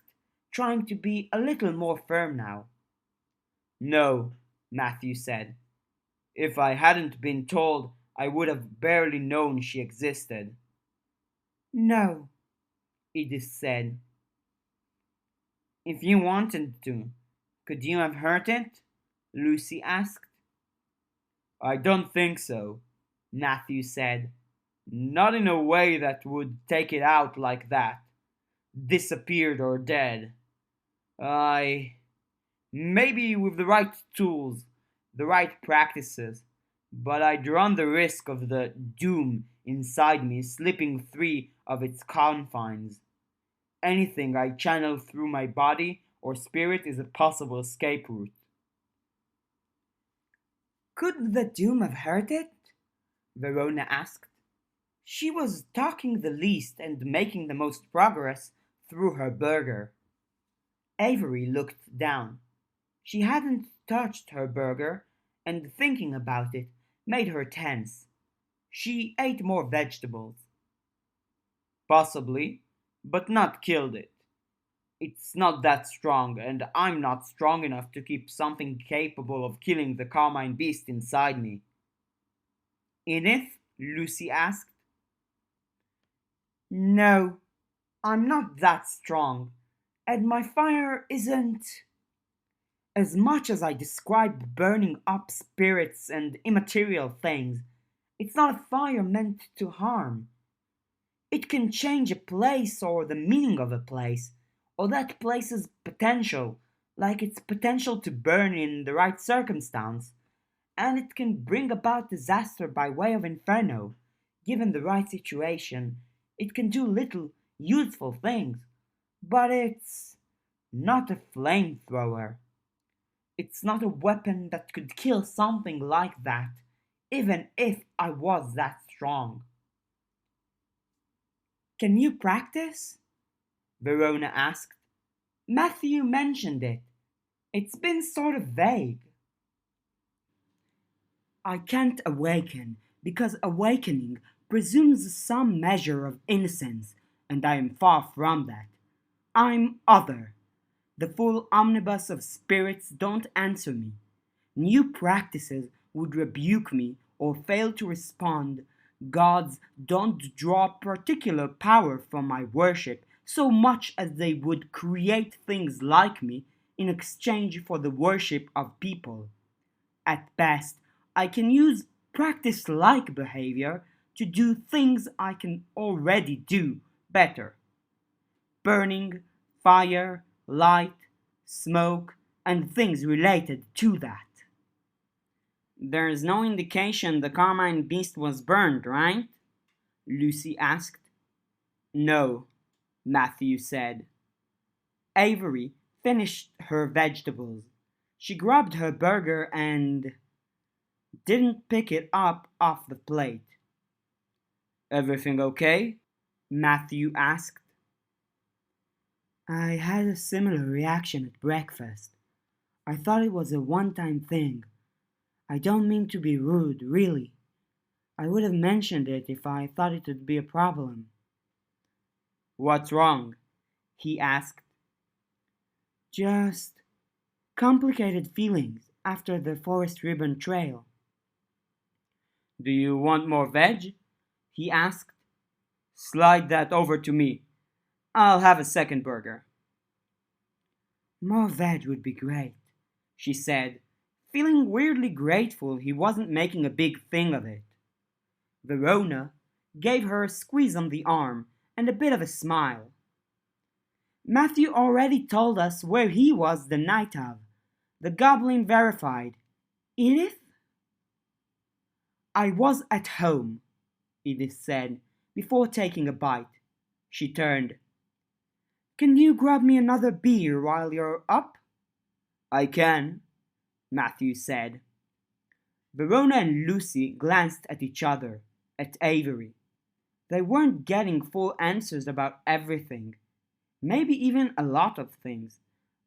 [SPEAKER 1] trying to be a little more firm now. No, Matthew said. If I hadn't been told, I would have barely known she existed. No, Edith said. If you wanted to, could you have hurt it? Lucy asked. I don't think so, Matthew said. Not in a way that would take it out like that. Disappeared or dead. Maybe with the right tools, the right practices, but I'd run the risk of the doom inside me slipping free of its confines. Anything I channel through my body or spirit is a possible escape route. Could the doom have hurt it? Verona asked. She was talking the least and making the most progress through her burger. Avery looked down. She hadn't touched her burger, and thinking about it made her tense. She ate more vegetables. Possibly, but not killed it. It's not that strong, and I'm not strong enough to keep something capable of killing the Carmine Beast inside me. Edith? Lucy asked. No, I'm not that strong, and my fire isn't. As much as I describe burning up spirits and immaterial things, it's not a fire meant to harm. It can change a place or the meaning of a place, or that place's potential, like its potential to burn in the right circumstance, and it can bring about disaster by way of inferno. Given the right situation, it can do little useful things, but it's not a flamethrower. It's not a weapon that could kill something like that, even if I was that strong. Can you practice? Verona asked. Matthew mentioned it. It's been sort of vague. I can't awaken because awakening presumes some measure of innocence, and I am far from that. I'm other. The full omnibus of spirits don't answer me. New practices would rebuke me or fail to respond. Gods don't draw particular power from my worship so much as they would create things like me in exchange for the worship of people. At best, I can use practice like behavior to do things I can already do better. Burning, fire, light, smoke, and things related to that. There's no indication the Carmine beast was burned, right? Lucy asked. No, Matthew said. Avery finished her vegetables. She grabbed her burger and didn't pick it up off the plate. Everything okay? Matthew asked. I had a similar reaction at breakfast. I thought it was a one-time thing. I don't mean to be rude, really. I would have mentioned it if I thought it would be a problem. What's wrong? He asked. Just complicated feelings after the Forest Ribbon Trail. Do you want more veg? He asked. Slide that over to me. I'll have a second burger. More veg would be great, she said, feeling weirdly grateful he wasn't making a big thing of it. Verona gave her a squeeze on the arm and a bit of a smile. Matthew already told us where he was the night of. The goblin verified. Edith? I was at home, Edith said, before taking a bite. She turned. Can you grab me another beer while you're up? I can, Matthew said. Verona and Lucy glanced at each other, at Avery. They weren't getting full answers about everything, maybe even a lot of things,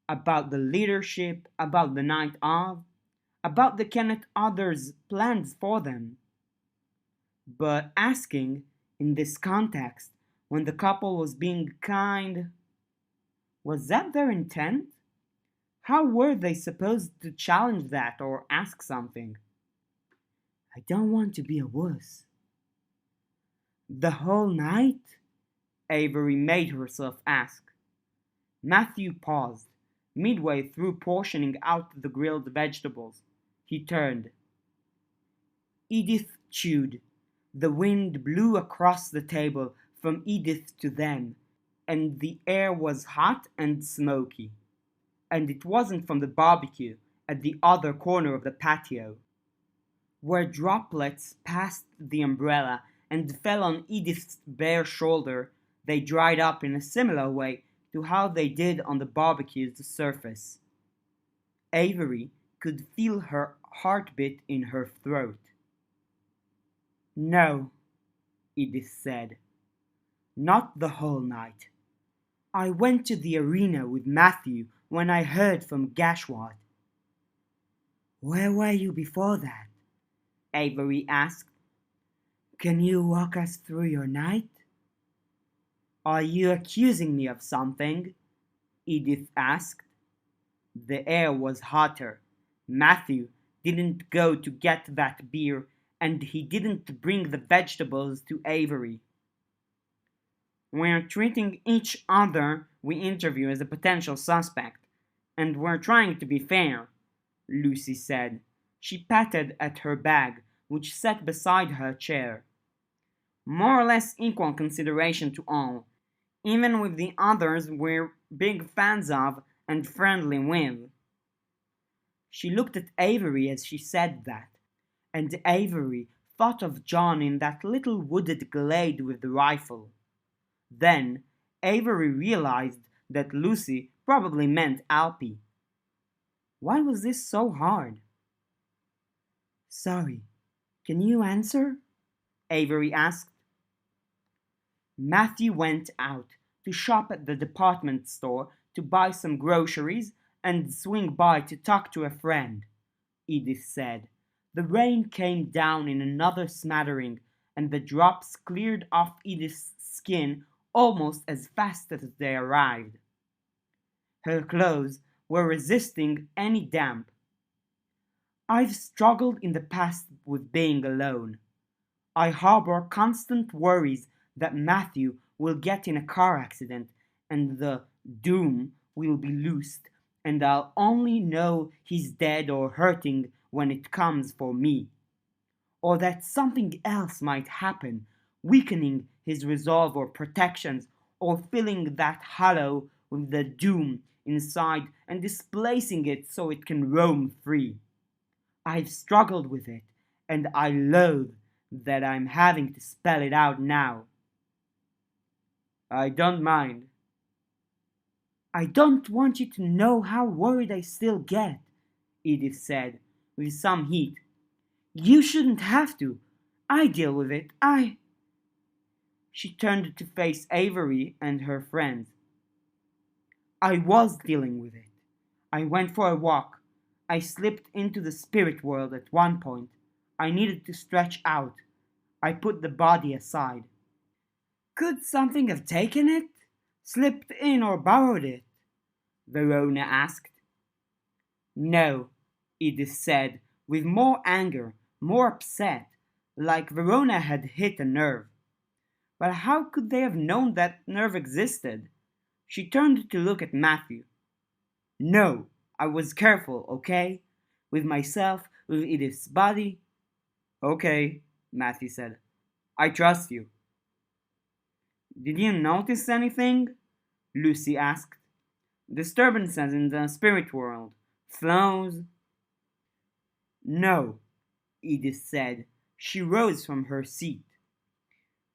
[SPEAKER 1] about the leadership, about the night of, about the Kenneth others' plans for them. But asking, in this context, when the couple was being kind, was that their intent? How were they supposed to challenge that or ask something? I don't want to be a wuss. The whole night? Avery made herself ask. Matthew paused, midway through portioning out the grilled vegetables. He turned. Edith chewed. The wind blew across the table from Edith to them, and the air was hot and smoky. And it wasn't from the barbecue at the other corner of the patio. Where droplets passed the umbrella and fell on Edith's bare shoulder, they dried up in a similar way to how they did on the barbecue's surface. Avery could feel her heartbeat in her throat. No, Edith said. Not the whole night. I went to the arena with Matthew when I heard from Gashwat. Where were you before that? Avery asked. Can you walk us through your night? Are you accusing me of something? Edith asked. The air was hotter. Matthew didn't go to get that beer, and he didn't bring the vegetables to Avery. We're treating each other we interview as a potential suspect, and we're trying to be fair, Lucy said. She patted at her bag, which sat beside her chair. More or less equal consideration to all, even with the others we're big fans of and friendly with. She looked at Avery as she said that, and Avery thought of John in that little wooded glade with the rifle. Then Avery realized that Lucy probably meant Alpy. Why was this so hard? Sorry, can you answer? Avery asked. Matthew went out to shop at the department store to buy some groceries and swing by to talk to a friend, Edith said. The rain came down in another smattering, and the drops cleared off Edith's skin almost as fast as they arrived. Her clothes were resisting any damp. I've struggled in the past with being alone. I harbor constant worries that Matthew will get in a car accident and the doom will be loosed, and I'll only know he's dead or hurting when it comes for me. Or that something else might happen, weakening his resolve or protections, or filling that hollow with the doom inside and displacing it so it can roam free. I've struggled with it, and I loathe that I'm having to spell it out now. I don't mind. I don't want you to know how worried I still get, Edith said, with some heat. You shouldn't have to. I deal with it. She turned to face Avery and her friends. I was dealing with it. I went for a walk. I slipped into the spirit world at one point. I needed to stretch out. I put the body aside. Could something have taken it? Slipped in or borrowed it? Verona asked. No, Edith said, with more anger, more upset, like Verona had hit a nerve. But how could they have known that nerve existed? She turned to look at Matthew. No, I was careful, okay? With myself, with Edith's body. Okay, Matthew said. I trust you. Did you notice anything? Lucy asked. Disturbances in the spirit world. Flows? No, Edith said. She rose from her seat.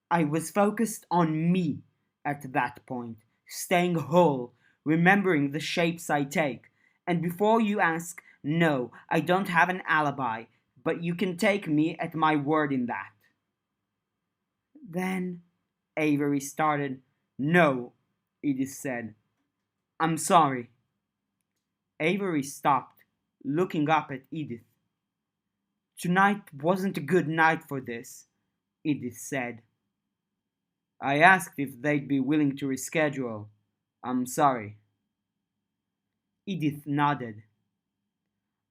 [SPEAKER 1] I was focused on me at that point, staying whole, remembering the shapes I take. And before you ask, no, I don't have an alibi, but you can take me at my word in that. Then Avery started. No, Edith said. I'm sorry. Avery stopped, looking up at Edith. Tonight wasn't a good night for this, Edith said. I asked if they'd be willing to reschedule. I'm sorry. Edith nodded.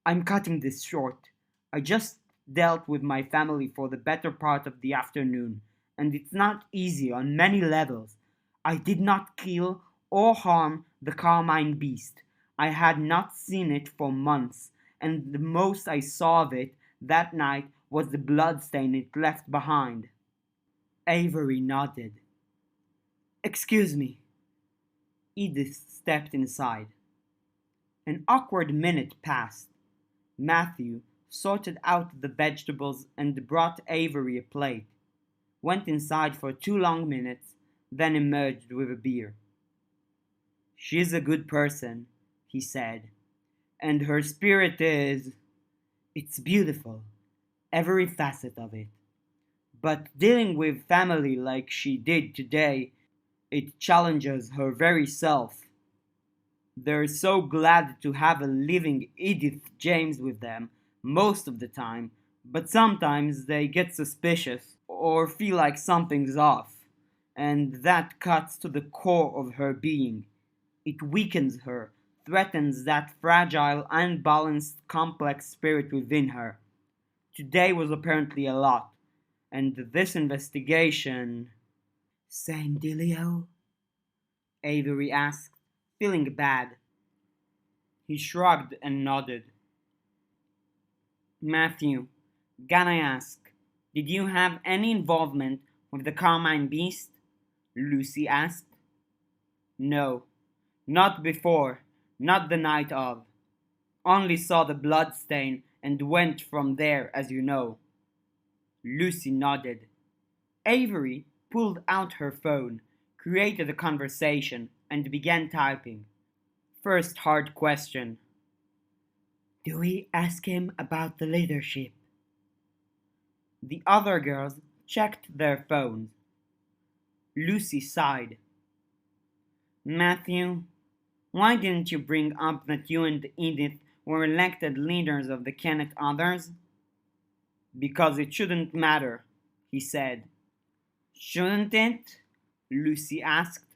[SPEAKER 1] I'm cutting this short. I just dealt with my family for the better part of the afternoon, and it's not easy on many levels. I did not kill or harm the carmine beast. I had not seen it for months, and the most I saw of it that night was the bloodstain it left behind. Avery nodded. Excuse me. Edith stepped inside. An awkward minute passed. Matthew sorted out the vegetables and brought Avery a plate, went inside for 2 long minutes, then emerged with a beer. She's a good person, he said, and her spirit is... It's beautiful, every facet of it. But dealing with family like she did today, it challenges her very self. They're so glad to have a living Edith James with them most of the time, but sometimes they get suspicious or feel like something's off, and that cuts to the core of her being. It weakens her, threatens that fragile, unbalanced, complex spirit within her. Today was apparently a lot, and this investigation... Same dealio? Avery asked, feeling bad. He shrugged and nodded. Matthew, can I ask, did you have any involvement with the Carmine Beast? Lucy asked. No, not before, not the night of. Only saw the blood stain and went from there, as you know. Lucy nodded. Avery pulled out her phone, created a conversation, and began typing. First hard question. Do we ask him about the leadership? The other girls checked their phones. Lucy sighed. Matthew, why didn't you bring up that you and Edith were elected leaders of the Kennett Others? Because it shouldn't matter, he said. Shouldn't it? Lucy asked.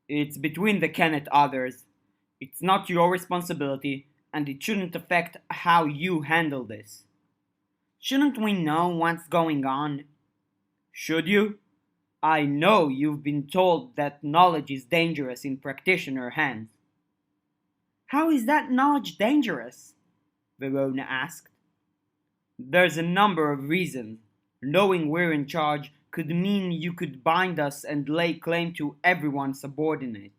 [SPEAKER 1] It's between the Kennett Others, It's not your responsibility, and it shouldn't affect how you handle this. Shouldn't we know what's going on? Should you? I know you've been told that knowledge is dangerous in practitioner hands. How is that knowledge dangerous? Verona asked. There's a number of reasons. Knowing we're in charge could mean you could bind us and lay claim to everyone's subordinate.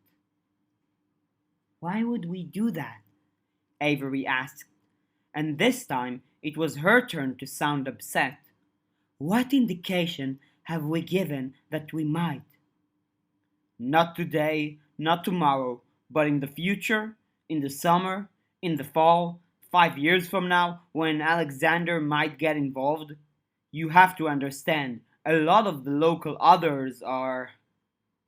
[SPEAKER 1] Why would we do that? Avery asked, and this time it was her turn to sound upset. What indication have we given that we might? Not today, not tomorrow, but in the future, in the summer, in the fall, 5 years from now, when Alexander might get involved. You have to understand, a lot of the local others are.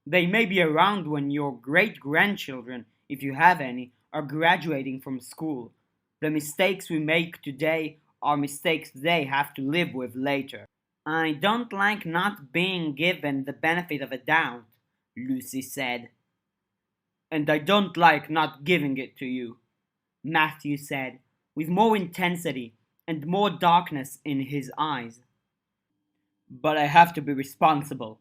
[SPEAKER 1] They may be around when your great grandchildren, if you have any, are graduating from school. The mistakes we make today are mistakes they have to live with later. I don't like not being given the benefit of a doubt, Lucy said. And I don't like not giving it to you, Matthew said, with more intensity and more darkness in his eyes. But I have to be responsible.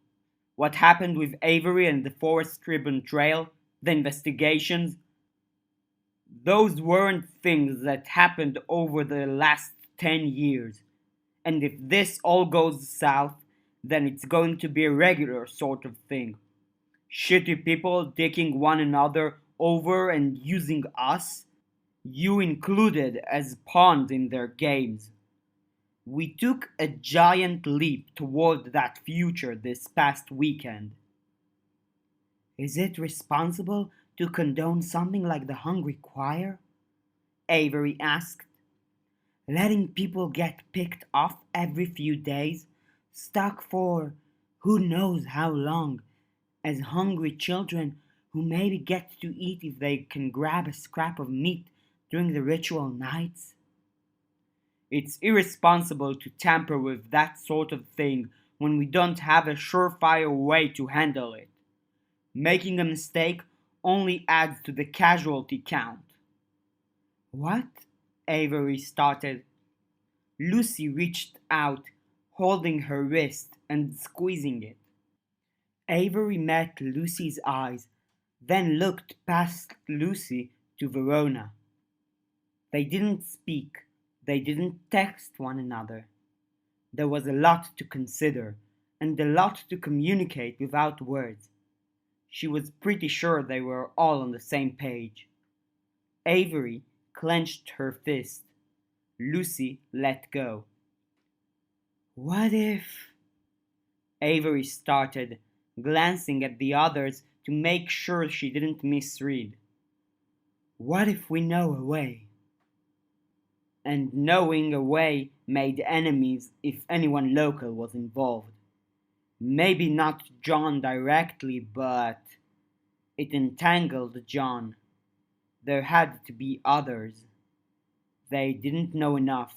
[SPEAKER 1] What happened with Avery and the Forest Ribbon Trail, the investigations, those weren't things that happened over the last 10 years. And if this all goes south, then it's going to be a regular sort of thing. Shitty people taking one another over and using us, you included, as pawns in their games. We took a giant leap toward that future this past weekend. Is it responsible to condone something like the Hungry Choir? Avery asked. Letting people get picked off every few days, stuck for who knows how long, as hungry children who maybe get to eat if they can grab a scrap of meat during the ritual nights? It's irresponsible to tamper with that sort of thing when we don't have a surefire way to handle it. Making a mistake only adds to the casualty count. What? Avery started. Lucy reached out, holding her wrist and squeezing it. Avery met Lucy's eyes, then looked past Lucy to Verona. They didn't speak. They didn't text one another. There was a lot to consider, and a lot to communicate without words. She was pretty sure they were all on the same page. Avery clenched her fist. Lucy let go. What if? Avery started, glancing at the others to make sure she didn't misread. What if we know a way? And knowing a way made enemies if anyone local was involved. Maybe not John directly, but it entangled John. There had to be others. They didn't know enough.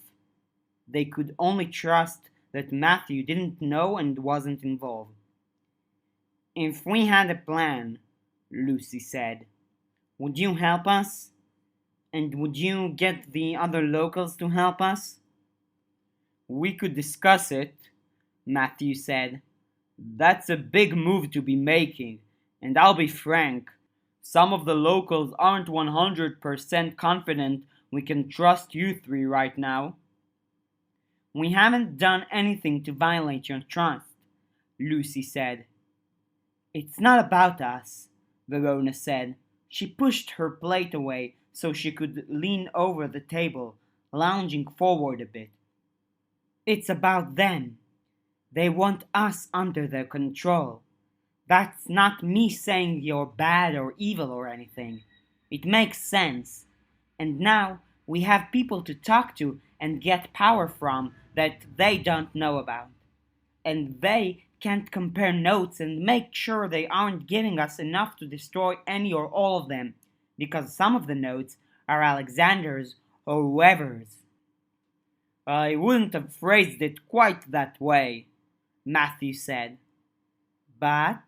[SPEAKER 1] They could only trust that Matthew didn't know and wasn't involved. If we had a plan, Lucy said, would you help us? And would you get the other locals to help us? We could discuss it, Matthew said. That's a big move to be making, and I'll be frank. Some of the locals aren't 100% confident we can trust you three right now. We haven't done anything to violate your trust, Lucy said. It's not about us, Verona said. She pushed her plate away so she could lean over the table, lounging forward a bit. It's about them. They want us under their control. That's not me saying you're bad or evil or anything. It makes sense. And now we have people to talk to and get power from that they don't know about. And they can't compare notes and make sure they aren't giving us enough to destroy any or all of them, because some of the notes are Alexander's or whoever's. I wouldn't have phrased it quite that way, Matthew said. But?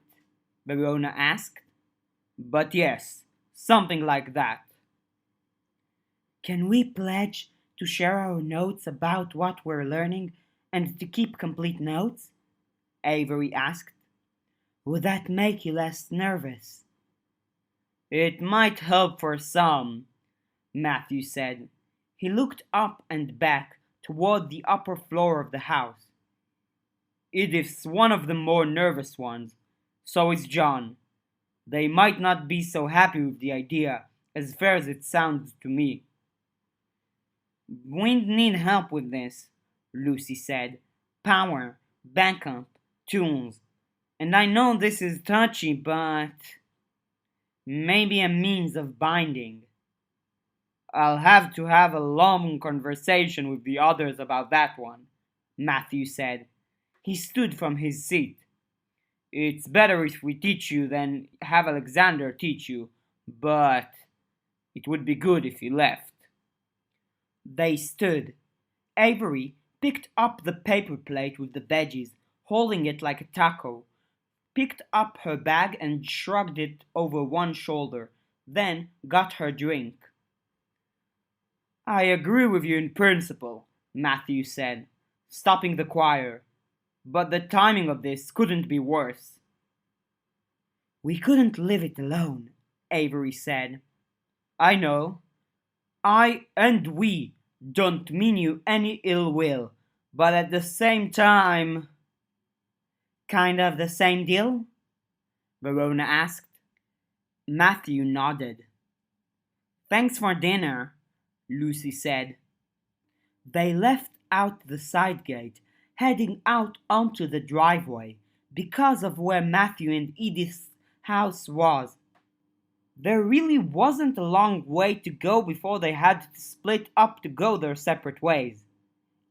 [SPEAKER 1] Verona asked. But yes, Something like that. Can we pledge to share our notes about what we're learning and to keep complete notes? Avery asked. Would that make you less nervous? It might help for some, Matthew said. He looked up and back toward the upper floor of the house. Edith's one of the more nervous ones. So is John. They might not be so happy with the idea, as fair as it sounds to me. We need help with this, Lucy said. Power, backup, tools. And I know this is touchy, but maybe a means of binding. I'll have to have a long conversation with the others about that one, Matthew said. He stood from his seat. It's better if we teach you than have Alexander teach you, but it would be good if you left. They stood. Avery picked up the paper plate with the veggies, holding it like a taco, picked up her bag and shrugged it over one shoulder, then got her drink. I agree with you in principle, Matthew said, stopping the choir. But the timing of this couldn't be worse. We couldn't leave it alone, Avery said. I know. I and we don't mean you any ill will, but at the same time... Kind of the same deal? Verona asked. Matthew nodded. Thanks for dinner, Lucy said. They left out the side gate, heading out onto the driveway because of where Matthew and Edith's house was. There really wasn't a long way to go before they had to split up to go their separate ways.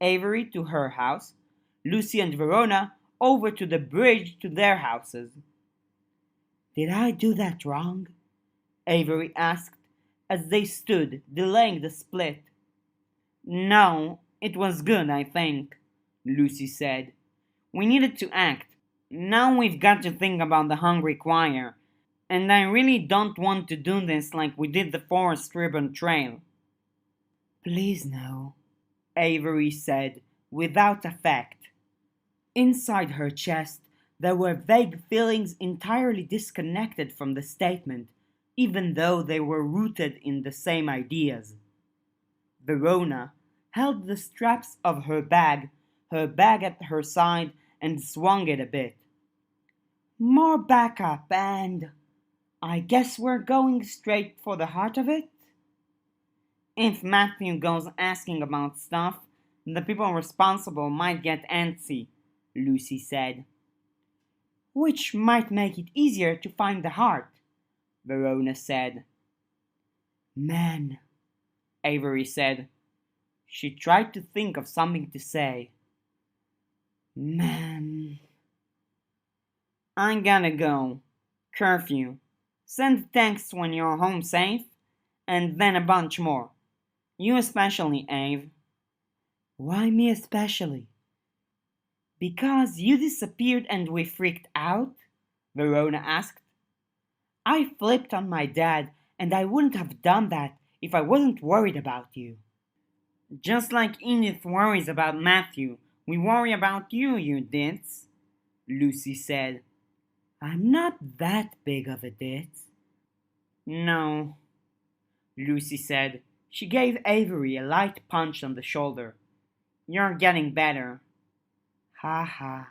[SPEAKER 1] Avery to her house, Lucy and Verona over to the bridge to their houses. Did I do that wrong? Avery asked as they stood, delaying the split. No, it was good, I think, Lucy said. We needed to act. Now we've got to think about the hungry choir. And I really don't want to do this like we did the Forest Ribbon Trail. Please no, Avery said, without affect. Inside her chest, there were vague feelings entirely disconnected from the statement, even though they were rooted in the same ideas. Verona held the straps of her bag at her side, and swung it a bit. More backup, and I guess we're going straight for the heart of it? If Matthew goes asking about stuff, the people responsible might get antsy, Lucy said. Which might make it easier to find the heart, Verona said. Man, Avery said. She tried to think of something to say. Man. I gotta go. Curfew. Send texts when you're home safe, and then a bunch more. You especially, Ave. Why me especially? Because you disappeared and we freaked out? Verona asked. I flipped on my dad, and I wouldn't have done that if I wasn't worried about you. Just like Edith worries about Matthew, we worry about you, you ditz, Lucy said. I'm not that big of a ditz. No, Lucy said. She gave Avery a light punch on the shoulder. You're getting better. Ha ha.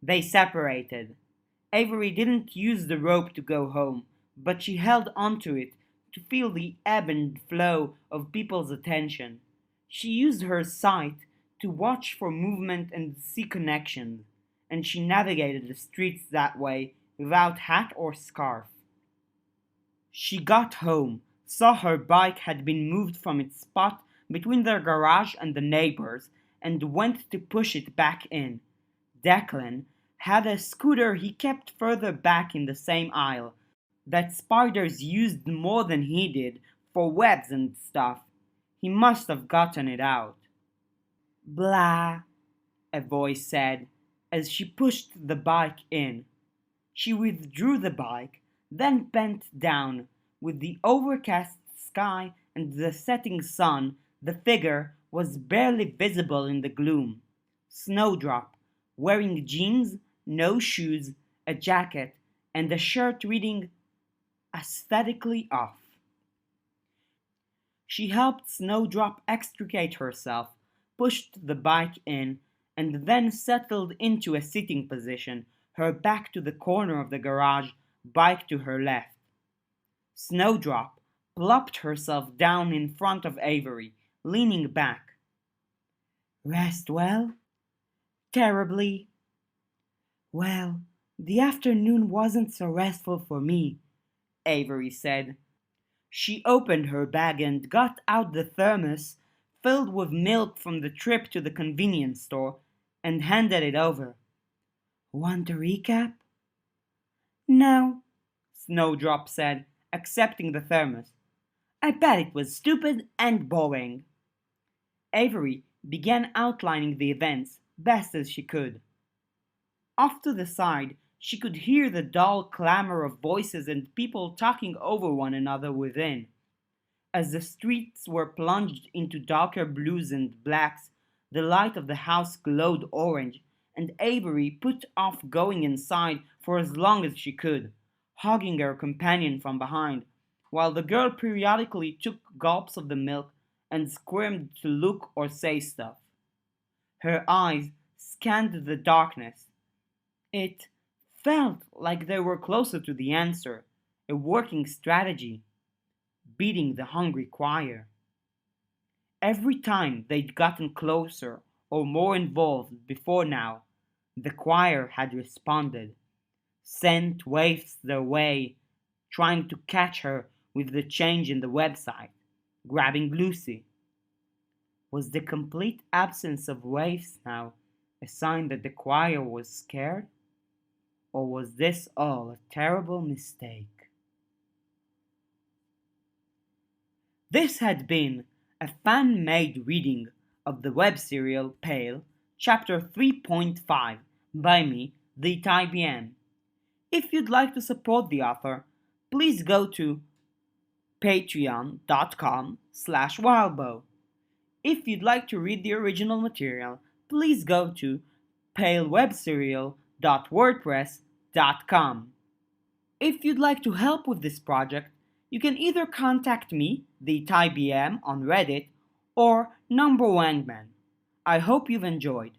[SPEAKER 1] They separated. Avery didn't use the rope to go home, but she held onto it to feel the ebb and flow of people's attention. She used her sight to watch for movement and see connections, and she navigated the streets that way without hat or scarf. She got home, saw her bike had been moved from its spot between their garage and the neighbors, and went to push it back in. Declan had a scooter he kept further back in the same aisle, that spiders used more than he did for webs and stuff. He must have gotten it out. Blah, a voice said, as she pushed the bike in. She withdrew the bike, then bent down. With the overcast sky and the setting sun, the figure was barely visible in the gloom. Snowdrop, wearing jeans, no shoes, a jacket, and a shirt reading aesthetically off. She helped Snowdrop extricate herself, pushed the bike in, and then settled into a sitting position, her back to the corner of the garage, bike to her left. Snowdrop plopped herself down in front of Avery, leaning back. Rest well? Terribly. Well, the afternoon wasn't so restful for me, Avery said. She opened her bag and got out the thermos filled with milk from the trip to the convenience store and handed it over. Want a recap? No, Snowdrop said, accepting the thermos. I bet it was stupid and boring. Avery began outlining the events best as she could. Off to the side, she could hear the dull clamor of voices and people talking over one another within. As the streets were plunged into darker blues and blacks, the light of the house glowed orange, and Avery put off going inside for as long as she could, hugging her companion from behind, while the girl periodically took gulps of the milk and squirmed to look or say stuff. Her eyes scanned the darkness. It felt like they were closer to the answer, a working strategy, beating the hungry choir. Every time they'd gotten closer or more involved before now, the choir had responded, sent waifs their way, trying to catch her with the change in the website, grabbing Lucy. Was the complete absence of waifs now a sign that the choir was scared? Or was this all a terrible mistake? This had been a fan-made reading of the web serial Pale, Chapter 3.5 by me, TheItayBM. If you'd like to support the author, please go to patreon.com/wildbow. If you'd like to read the original material, please go to palewebserial.wordpress.com. If you'd like to help with this project, you can either contact me, TheItayBM, on Reddit, or NumberWangMan. I hope you've enjoyed.